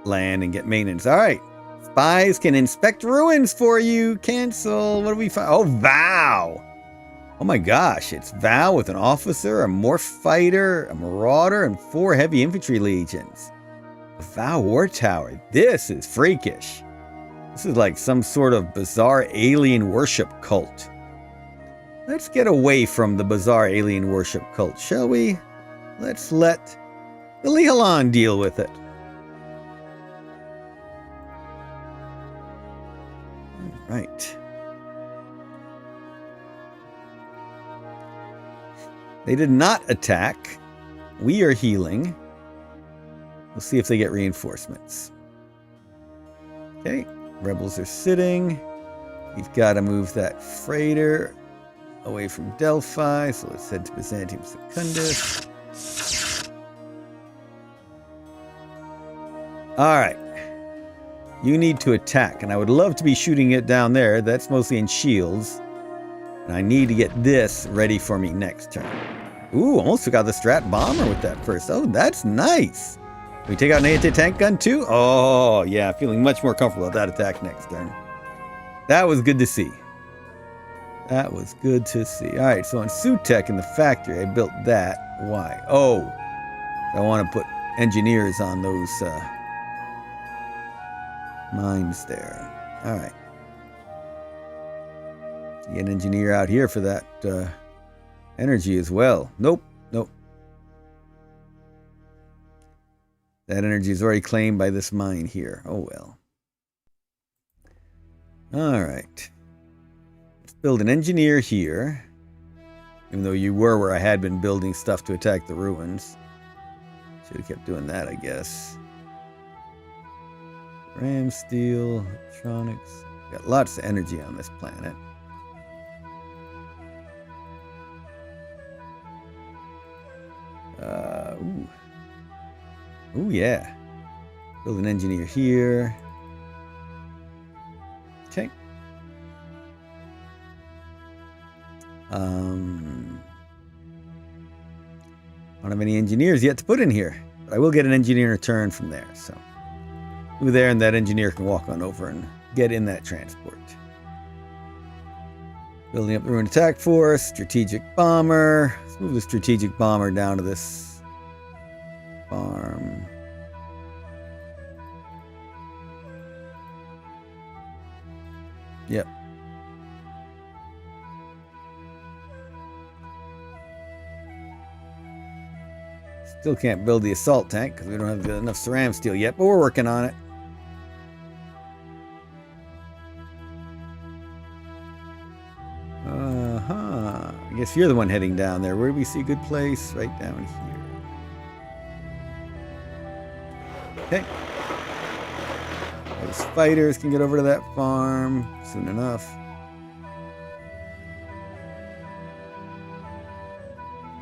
land and get maintenance. Alright. Spies can inspect ruins for you. Cancel. What do we find? Oh, Vow. Oh my gosh. It's Vow with an officer, a morph fighter, a marauder, and 4 heavy infantry legions. A Vow war tower. This is freakish. This is like some sort of bizarre alien worship cult. Let's get away from the bizarre alien worship cult, shall we? Let's let the Lihalan deal with it. All right. They did not attack. We are healing. We'll see if they get reinforcements. Okay, rebels are sitting. We've got to move that freighter away from Delphi, so let's head to Byzantium Secundus. Alright. You need to attack, and I would love to be shooting it down there. That's mostly in shields. And I need to get this ready for me next turn. Ooh, almost took out the Strat Bomber with that first. Oh, that's nice. Can we take out an anti-tank gun too? Oh, yeah, feeling much more comfortable with that attack next turn. That was good to see. That was good to see. All right, so on Sutek in the factory, I built that. Why? Oh, I want to put engineers on those mines there. All right. Get an engineer out here for that energy as well. Nope, nope. That energy is already claimed by this mine here. Oh well. All right. build an engineer here. Even though you were where I had been building stuff to attack the ruins. Should have kept doing that, I guess. Ram steel, electronics. Got lots of energy on this planet. Ooh, yeah. Build an engineer here. Okay. I don't have any engineers yet to put in here, but I will get an engineer in return from there. So, move there, and that engineer can walk on over and get in that transport. Building up the ruined attack force, strategic bomber. Let's move the strategic bomber down to this farm. Yep. Still can't build the assault tank because we don't have enough ceram steel yet, but we're working on it. I guess you're the one heading down there. Where do we see a good place? Right down here. Okay. Those fighters can get over to that farm soon enough.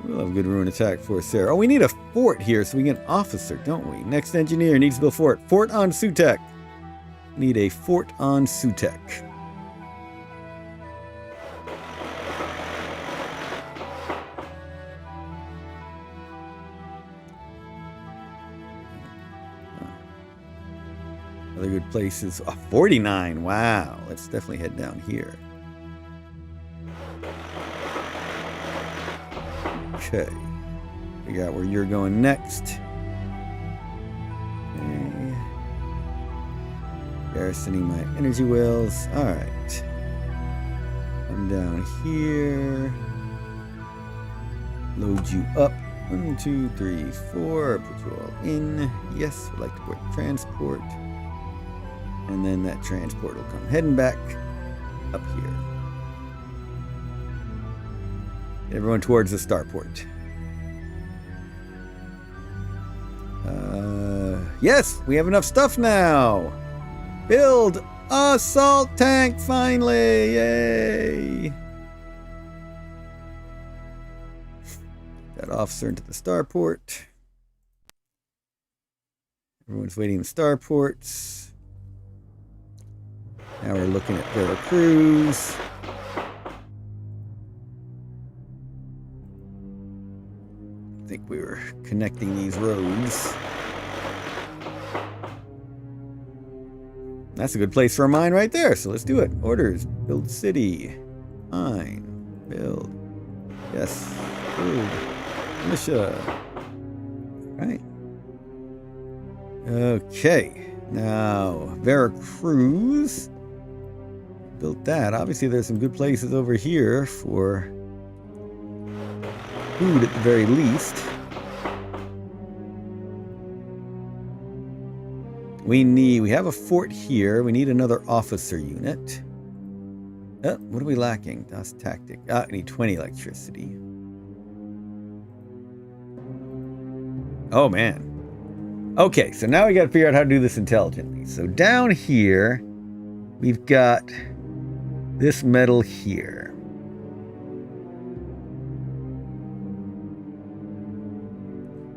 We'll have a good ruin attack force there. Oh, we need a fort here so we get an officer, don't we? Next engineer needs to build a fort. Fort on Sutek. Need a fort on Sutek. Other good places. Oh, 49. Wow. Let's definitely head down here. Okay. Figure out where you're going next. Okay. Garrisoning my energy wells. Alright. Come down here. Load you up. 1, 2, 3, 4. Put you all in. Yes, we'd like to port transport. And then that transport will come heading back up here. Everyone towards the starport. Yes, we have enough stuff now. Build assault tank finally. Yay. That officer into the starport. Everyone's waiting in the starports. Now we're looking at Veracruz. I think we were connecting these roads. That's a good place for a mine right there, so let's do it. Orders. Build city. Mine. Build. Yes. Build. Militia. Right. Okay. Now, Veracruz. Built that. Obviously, there's some good places over here for food at the very least. We have a fort here. We need another officer unit. What are we lacking? Das tactic. I need 20 electricity. Oh, man. Okay, so now we got to figure out how to do this intelligently. So down here, we've got this metal here.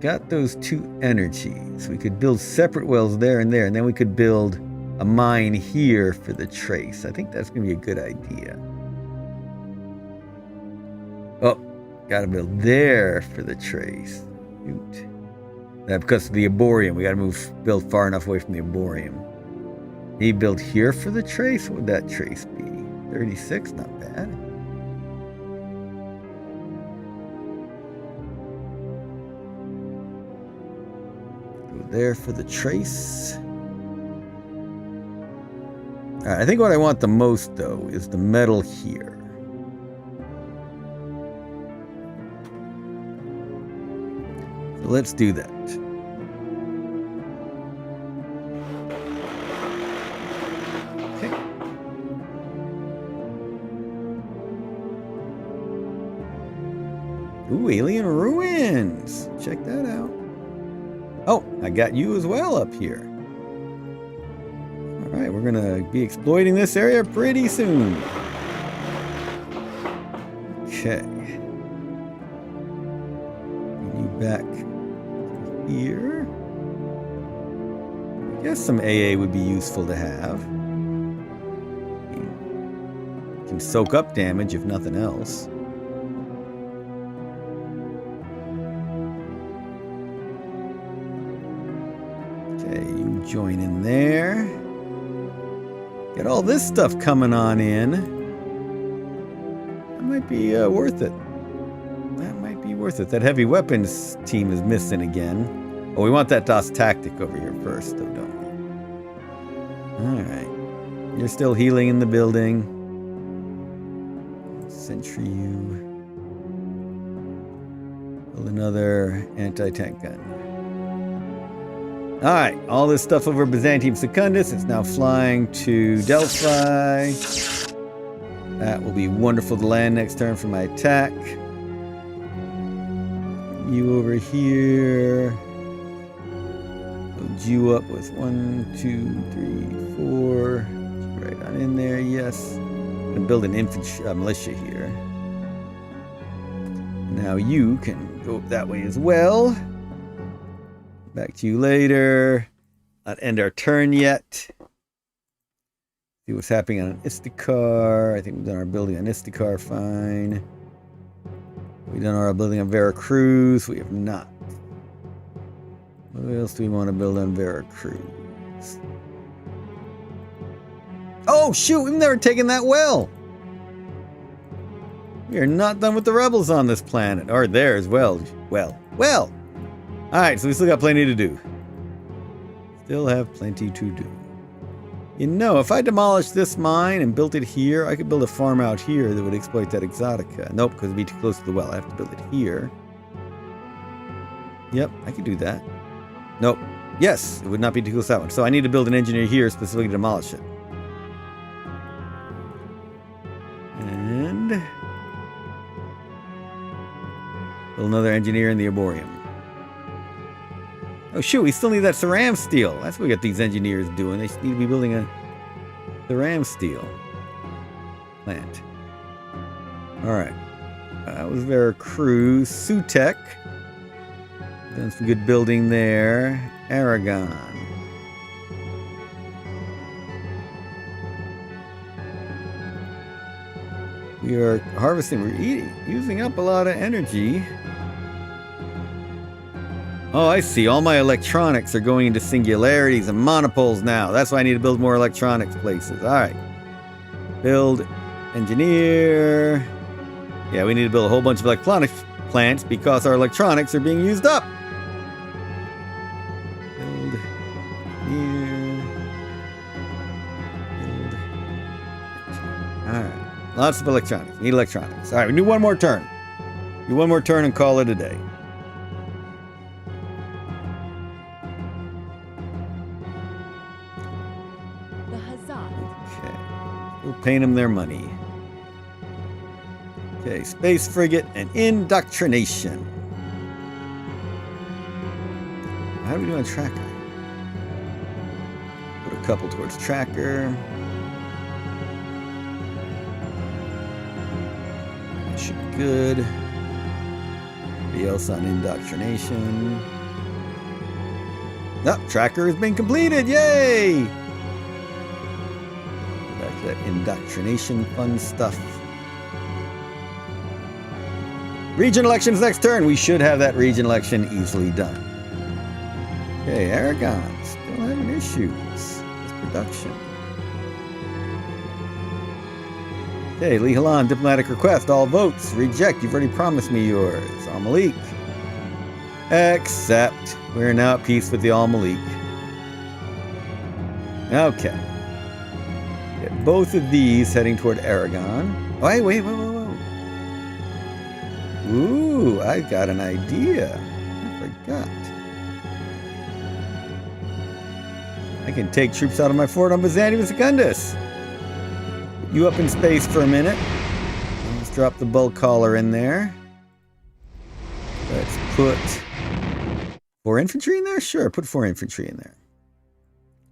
Got those two energies. We could build separate wells there, and then we could build a mine here for the trace. I think that's going to be a good idea. Oh, got to build there for the trace. Shoot. Because of the Arborium, we got to build far enough away from the Arborium. He built here for the trace. What would that trace be? 36, not bad. Go there for the trace. All right, I think what I want the most, though, is the metal here. So let's do that. Ooh, alien ruins. Check that out. Oh, I got you as well up here. All right, we're going to be exploiting this area pretty soon. Okay. Bring you back here. I guess some AA would be useful to have. Can soak up damage if nothing else. Okay, you join in there. Get all this stuff coming on in. That might be worth it. That might be worth it. That heavy weapons team is missing again. Oh, we want that DOS tactic over here first, though, don't we? Alright. You're still healing in the building. Sentry you. Build another anti-tank gun. Alright, all this stuff over Byzantium Secundus. It's now flying to Delphi. That will be wonderful to land next turn for my attack. You over here. Load you up with 1, 2, 3, 4. Right on in there, yes. I'm gonna build an infantry militia here. Now you can go that way as well. Back to you later. Not end our turn yet. See what's happening on Istakar. I think we've done our building on Istakar fine. We've done our building on Veracruz. We have not. What else do we want to build on Veracruz? Oh, shoot! We've never taken that well! We are not done with the rebels on this planet. Or there as well. Well! Alright, so we still got plenty to do. Still have plenty to do. You know, if I demolished this mine and built it here, I could build a farm out here that would exploit that exotica. Nope, because it'd be too close to the well. I have to build it here. Yep, I could do that. Nope. Yes, it would not be too close to that one. So I need to build an engineer here specifically to demolish it. And build another engineer in the Arboreum. Oh shoot, we still need that Ceram steel. That's what we got these engineers doing. They need to be building a Ceram steel plant. Alright. That was Veracruz. Sutek. Done some good building there. Aragon. We are harvesting, we're using up a lot of energy. Oh, I see. All my electronics are going into singularities and monopoles now. That's why I need to build more electronics places. All right. Build engineer. Yeah, we need to build a whole bunch of electronics plants because our electronics are being used up. Build engineer. Build. All right. Lots of electronics. We need electronics. All right, we do one more turn. Do one more turn and call it a day. We'll pay them their money. Okay, space frigate and indoctrination. How do we do on tracker? Put a couple towards tracker. That should be good. Anybody else on indoctrination? No, tracker has been completed. Yay! That indoctrination fun stuff. Region elections next turn. We should have that region election easily done. Okay, Aragon. Still having issues with production. Okay, Lee Halan, diplomatic request. All votes. Reject. You've already promised me yours. Al-Malik. Accept. We're now at peace with the al-Malik. Okay. Get both of these heading toward Aragon. Oh, wait. Ooh, I got an idea. I forgot. I can take troops out of my fort on Byzantium Secundus. Put you up in space for a minute. Let's drop the bulk collar in there. Let's put 4 infantry in there? Sure, put 4 infantry in there.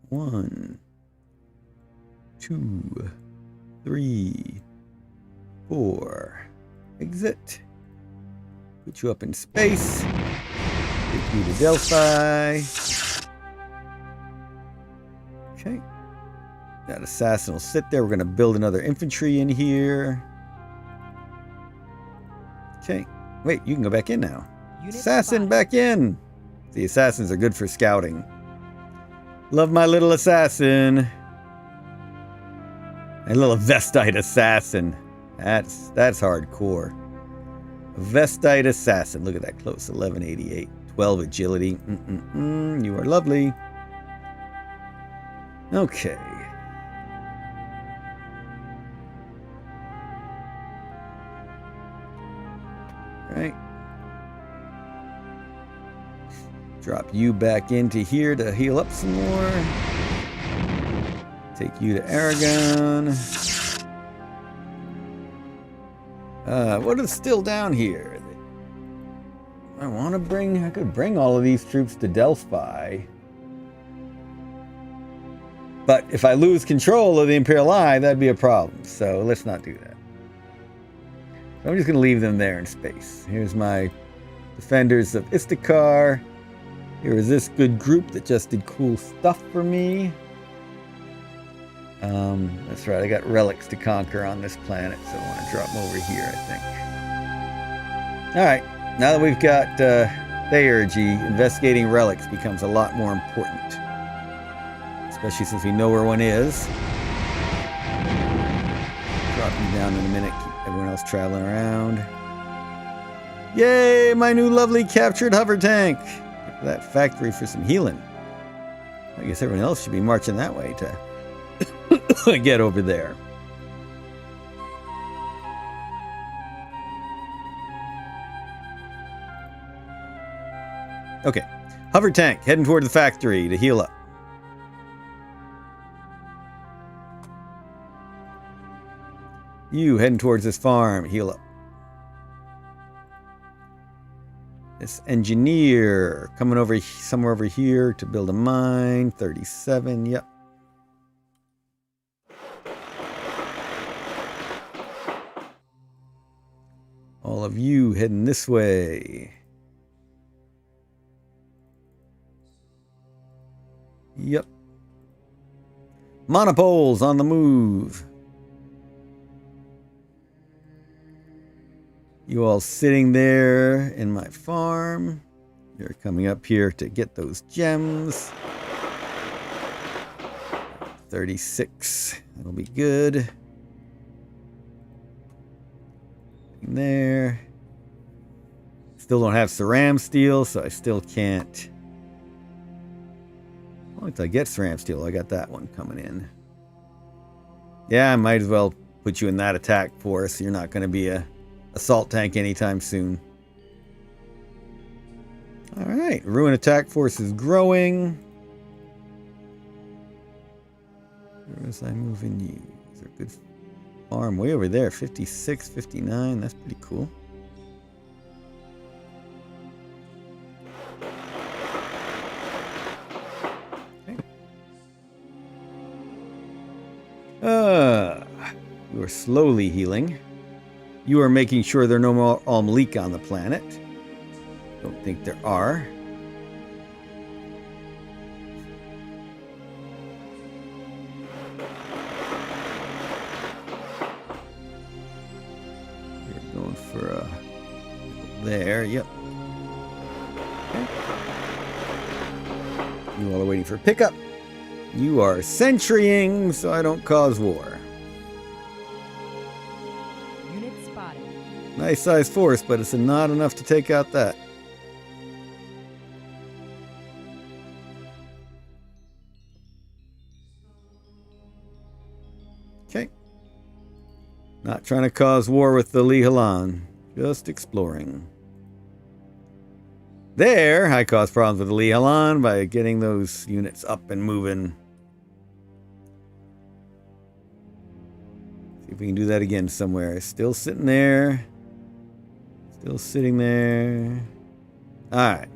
1, 2, 3, 4. Exit. Put you up in space. Take you to Delphi. Okay. That assassin will sit there. We're going to build another infantry in here. Okay. Wait, you can go back in now. Assassin back in. The assassins are good for scouting. Love my little assassin. A little Vestite assassin. That's hardcore. Vestite assassin. Look at that close. 1188. 12 agility. You are lovely. Okay. Right. Drop you back into here to heal up some more. Take you to Aragon. What is still down here? I could bring all of these troops to Delphi. But if I lose control of the Imperial Eye, that'd be a problem. So let's not do that. So I'm just going to leave them there in space. Here's my defenders of Istakar. Here is this good group that just did cool stuff for me. That's right, I got relics to conquer on this planet, so I want to drop them over here, I think. Alright, now that we've got Theurgy, investigating relics becomes a lot more important. Especially since we know where one is. Drop you down in a minute, keep everyone else traveling around. Yay, my new lovely captured hover tank! Get to that factory for some healing. I guess everyone else should be marching that way to get over there. Okay, hover tank heading toward the factory to heal up. You heading towards this farm, heal up. This engineer coming over somewhere over here to build a mine. 37, yep. All of you heading this way. Yep. Monopoles on the move. You all sitting there in my farm. You're coming up here to get those gems. 36. That'll be good. There. Still don't have Ceram Steel, so I still can't. Once I get Ceram Steel, I got that one coming in. Yeah, I might as well put you in that attack force. You're not going to be a assault tank anytime soon. Alright, Ruin attack force is growing. Where was I moving you? Is there a good farm way over there? 56, 59, that's pretty cool. Okay. You are slowly healing. You are making sure there are no more al-Malik on the planet. Don't think there are. You're going for there, yep. Okay. You all are waiting for pickup. You are sentrying so I don't cause war. Nice size force, but it's not enough to take out that. Okay. Not trying to cause war with the Lihalan. Just exploring. There, I caused problems with the Lihalan by getting those units up and moving. See if we can do that again somewhere. Still sitting there. Still sitting there. Alright.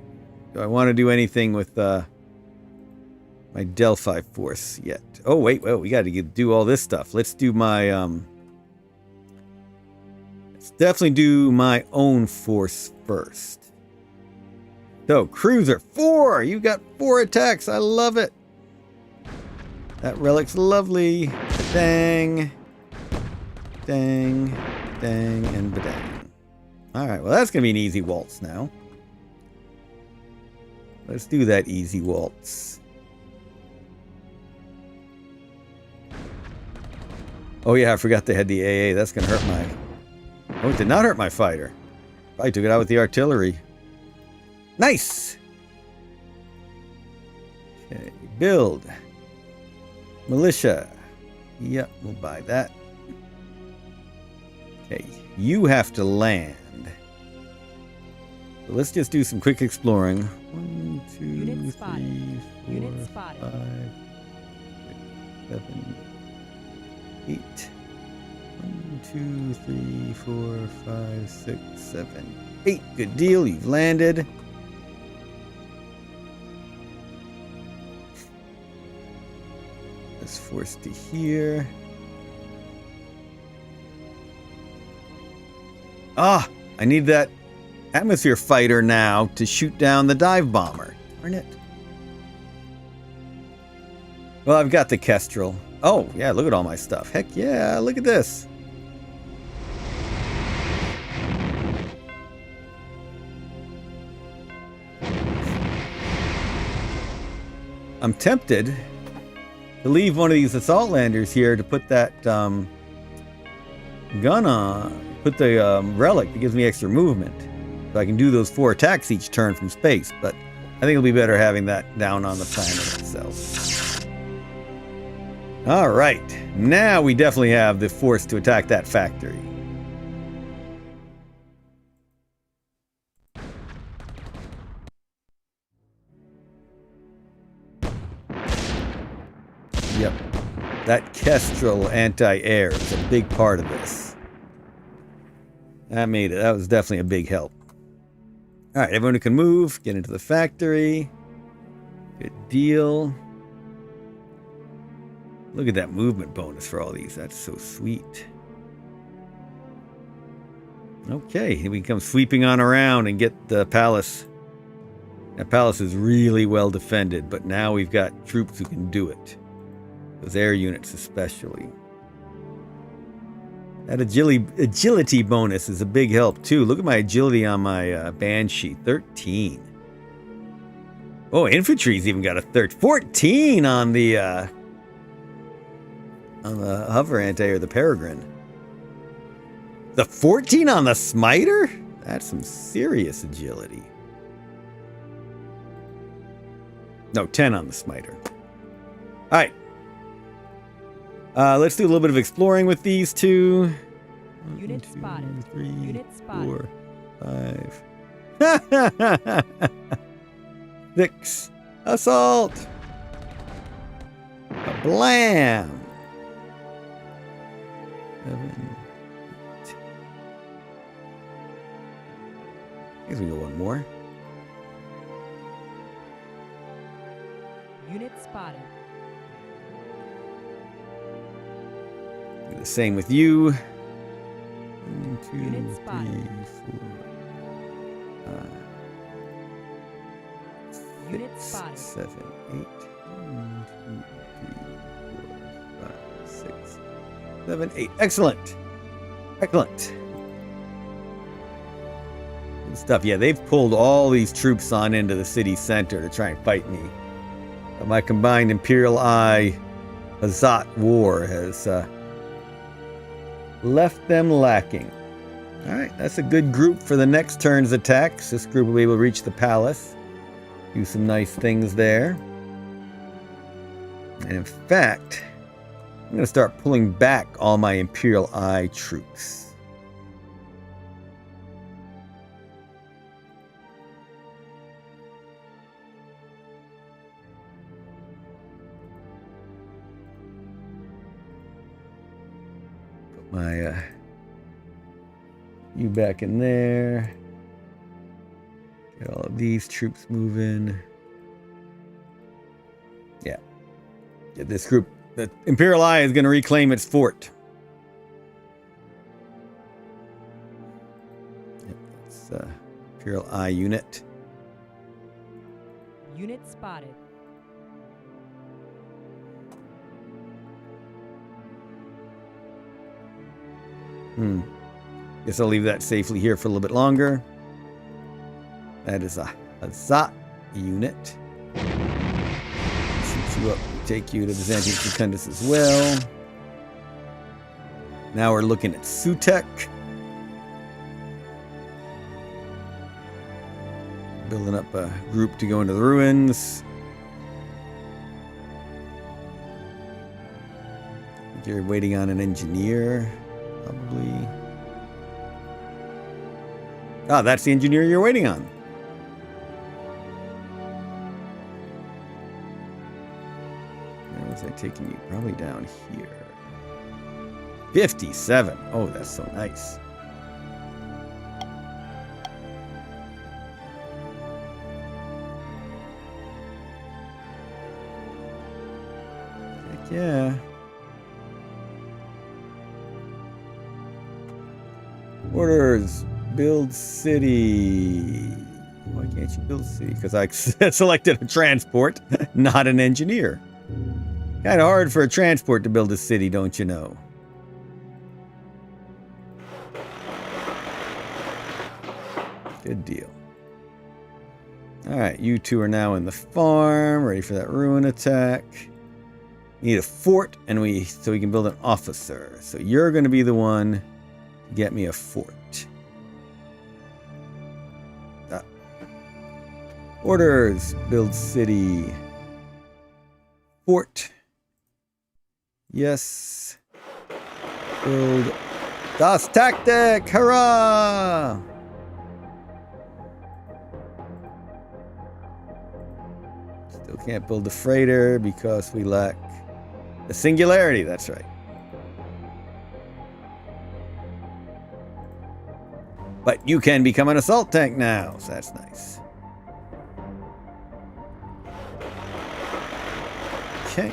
Do I want to do anything with my Delphi force yet? Oh, wait, we got to do all this stuff. Let's do my... let's definitely do my own force first. So, Cruiser, 4! You got 4 attacks. I love it. That relic's lovely. Dang. Dang. Dang. And badang. Alright, well that's going to be an easy waltz now. Let's do that easy waltz. Oh yeah, I forgot they had the AA. That's going to hurt my... Oh, it did not hurt my fighter. I took it out with the artillery. Nice! Okay, build. Militia. Yep, we'll buy that. Okay, you have to land. So let's just do some quick exploring. 1, 2, Unit 3, spotted. 4, Unit spotted. 5, 6, 7, 8. 1, 2, 3, 4, 5, 6, 7, 8. Good deal, you've landed. Let's force to here. Ah, I need that atmosphere fighter now to shoot down the dive bomber. Darn it. Well, I've got the Kestrel. Oh, yeah, look at all my stuff. Heck yeah, look at this. I'm tempted to leave one of these assault landers here to put that gun on, put the relic that gives me extra movement. So I can do those 4 attacks each turn from space, but I think it'll be better having that down on the planet itself. Alright, now we definitely have the force to attack that factory. Yep. That Kestrel anti-air is a big part of this. That made it. That was definitely a big help. Alright, everyone who can move, get into the factory. Good deal. Look at that movement bonus for all these. That's so sweet. Okay, here we come sweeping on around and get the palace. That palace is really well defended, but now we've got troops who can do it. Those air units especially. That agility bonus is a big help too. Look at my agility on my Banshee. 13. Oh, infantry's even got a 14 on the hover anti-air, the Peregrine. The 14 on the Smiter? That's some serious agility. No, 10 on the Smiter. Alright. Let's do a little bit of exploring with these two. Unit spotted. 3, Unit spotted. 4, 5. 6. Assault! Blam! 7, 8. I guess we go one more. Unit spotted. Do the same with you. 1, 2, Unit spotted. 3, 4, 5. Unit 6, spotted. 7, 8. 1, 2, 3, 4, 5, 6, 7, 8. Excellent. Excellent. Good stuff. Yeah, they've pulled all these troops on into the city center to try and fight me. But my combined Imperial Eye Hazat war has left them lacking. Alright, that's a good group for the next turn's attacks. This group will be able to reach the palace. Do some nice things there. And in fact, I'm going to start pulling back all my Imperial Eye troops. Put my you back in there. Get all of these troops moving. Yeah. Get this group. The Imperial Eye is going to reclaim its fort. Yep, that's Imperial Eye unit. Unit spotted. Guess I'll leave that safely here for a little bit longer. That is a Hazat unit. Shoot you up, take you to Byzantium Secundus as well. Now we're looking at Sutek. Building up a group to go into the ruins. I think you're waiting on an engineer, probably. Ah, that's the engineer you're waiting on. Where was I taking you? Probably down here. 57. Oh, that's so nice. Heck yeah. Orders. Build city. Why can't you build a city? Because I selected a transport, not an engineer. Kind of hard for a transport to build a city, don't you know? Good deal. Alright, you two are now in the farm, ready for that ruin attack. We need a fort, and so we can build an officer. So you're going to be the one to get me a fort. Orders. Build city. Fort. Yes. Build. Das Taktik! Hurrah! Still can't build a freighter because we lack the singularity. That's right. But you can become an assault tank now, so that's nice. Okay.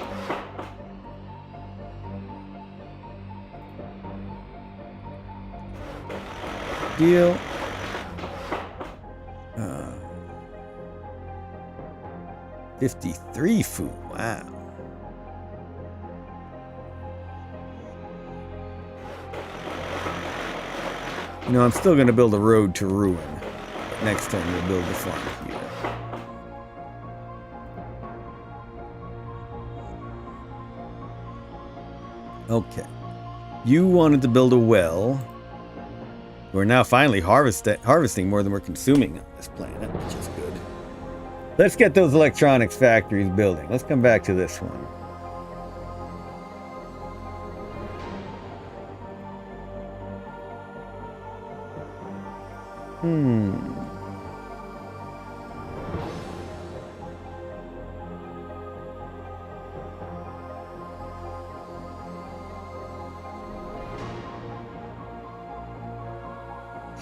Deal. 53 food. Wow. You know, I'm still going to build a road to ruin. But next time we'll build the farm here. Okay. You wanted to build a well. We're now finally harvesting more than we're consuming on this planet, which is good. Let's get those electronics factories building. Let's come back to this one.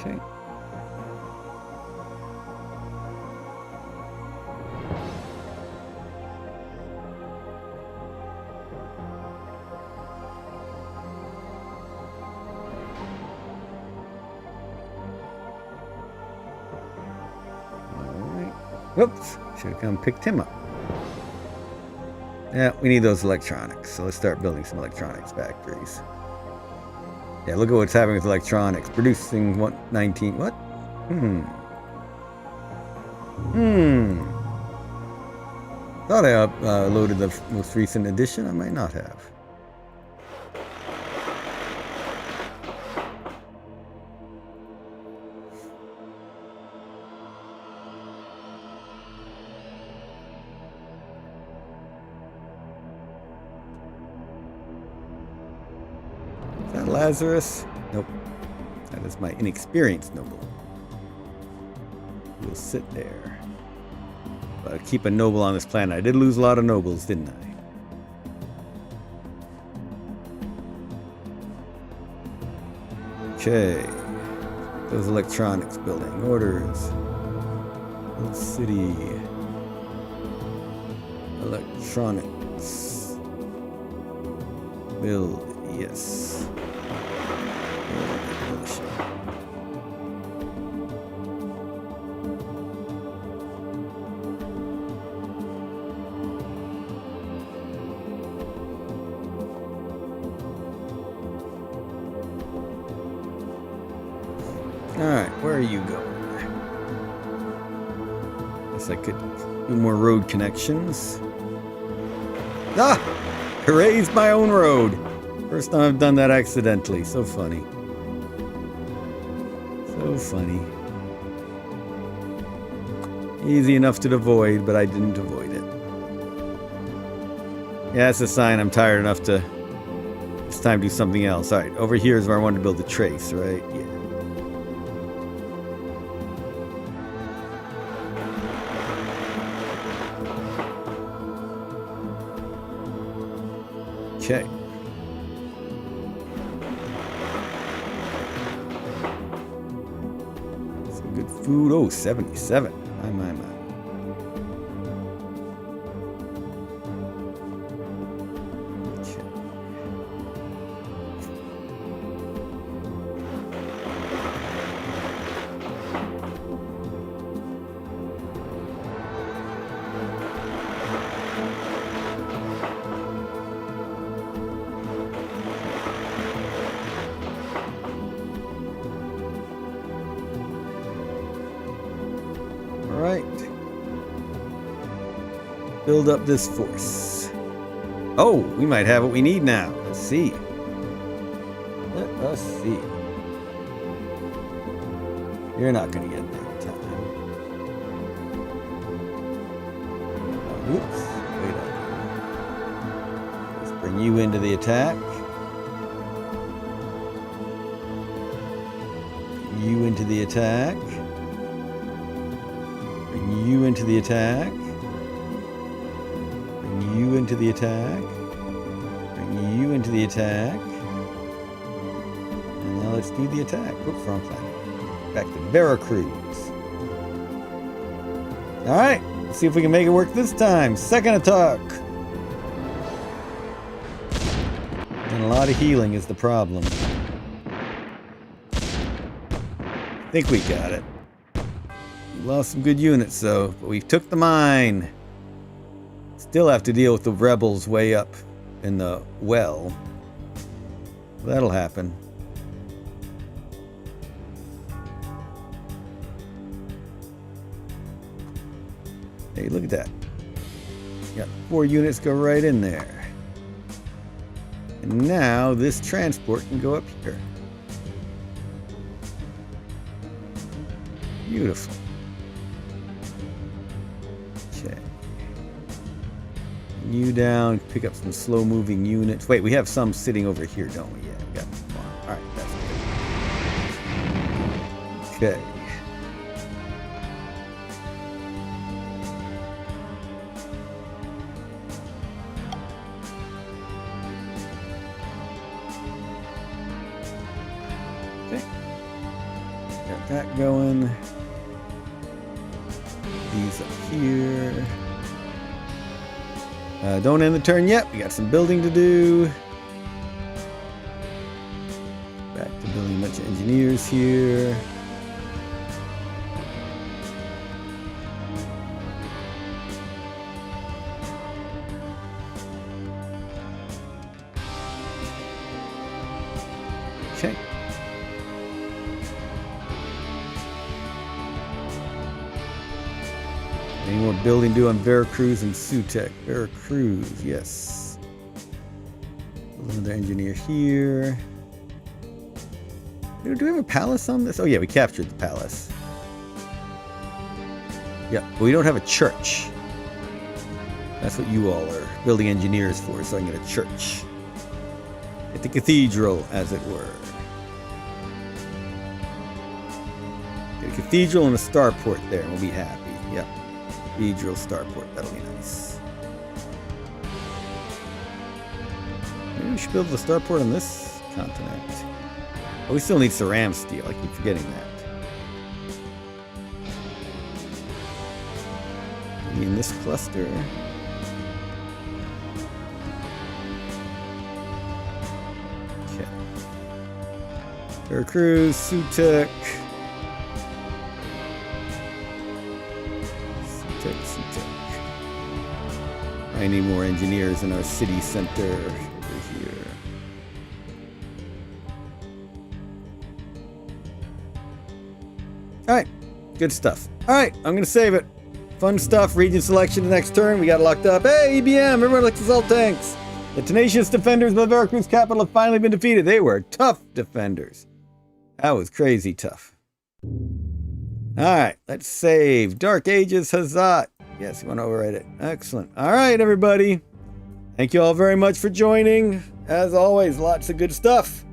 Okay. Whoops, should have come picked him up. Yeah, we need those electronics, so let's start building some electronics factories. Yeah, look at what's happening with electronics. Producing 119, what? Thought I loaded the most recent edition, I might not have. Lazarus? Nope. That is my inexperienced noble. We'll sit there. But keep a noble on this planet. I did lose a lot of nobles, didn't I? Okay. Those electronics building orders. Build city. Electronics. Build, yes. Alright, where are you going? Guess I could do more road connections. Ah! Erased my own road! First time I've done that accidentally. So funny. So funny. Easy enough to avoid, but I didn't avoid it. Yeah, that's a sign I'm tired enough to... It's time to do something else. Alright, over here is where I wanted to build the trace, right? Yeah. Okay. Some good food. Oh, 77. My. Okay. Alright. Build up this force. Oh, we might have what we need now. Let's see. Let us see. You're not going to get there in time. Oops. Wait up. Let's bring you into the attack. Bring you into the attack. Bring you into the attack. Bring you into the attack. Bring you into the attack. And now let's do the attack. Oops, wrong planet. Back to Veracruz. Alright, let's see if we can make it work this time. Second attack. And a lot of healing is the problem. I think we got it. We lost some good units though, but we took the mine. Still have to deal with the rebels way up in the well. That'll happen. Hey, look at that. Got 4 units go right in there. And now this transport can go up here. Beautiful. Okay. You down, pick up some slow moving units. Wait, we have some sitting over here, don't we? Yeah, we got one. Alright, that's good. Okay. Got that going. These up here. Don't end the turn yet. We got some building to do. Back to building a bunch of engineers here. Okay. Any more building due on Veracruz and Sutek? Veracruz, yes. Another engineer here. Do we have a palace on this? Oh yeah, we captured the palace. Yeah, but we don't have a church. That's what you all are building engineers for, so I can get a church. At the cathedral, as it were. Get a cathedral and a starport there, and we'll be happy. Yep. Cathedral starport, that'll be nice. Maybe we should build the starport on this continent. Oh, we still need ceram steel. I keep forgetting that. be in this cluster. Okay. Veracruz, Sutek. Sutek. I need more engineers in our city center over here. Alright, good stuff. Alright, I'm gonna save it. Fun stuff, region selection the next turn. We got it locked up. Hey, EBM, everyone likes assault tanks. The tenacious defenders of the Veracruz capital have finally been defeated. They were tough defenders. That was crazy tough. Alright, let's save. Dark Ages Hazat. Yes, you want to overwrite it. Excellent. Alright, everybody. Thank you all very much for joining. As always, lots of good stuff.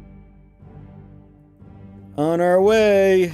On our way.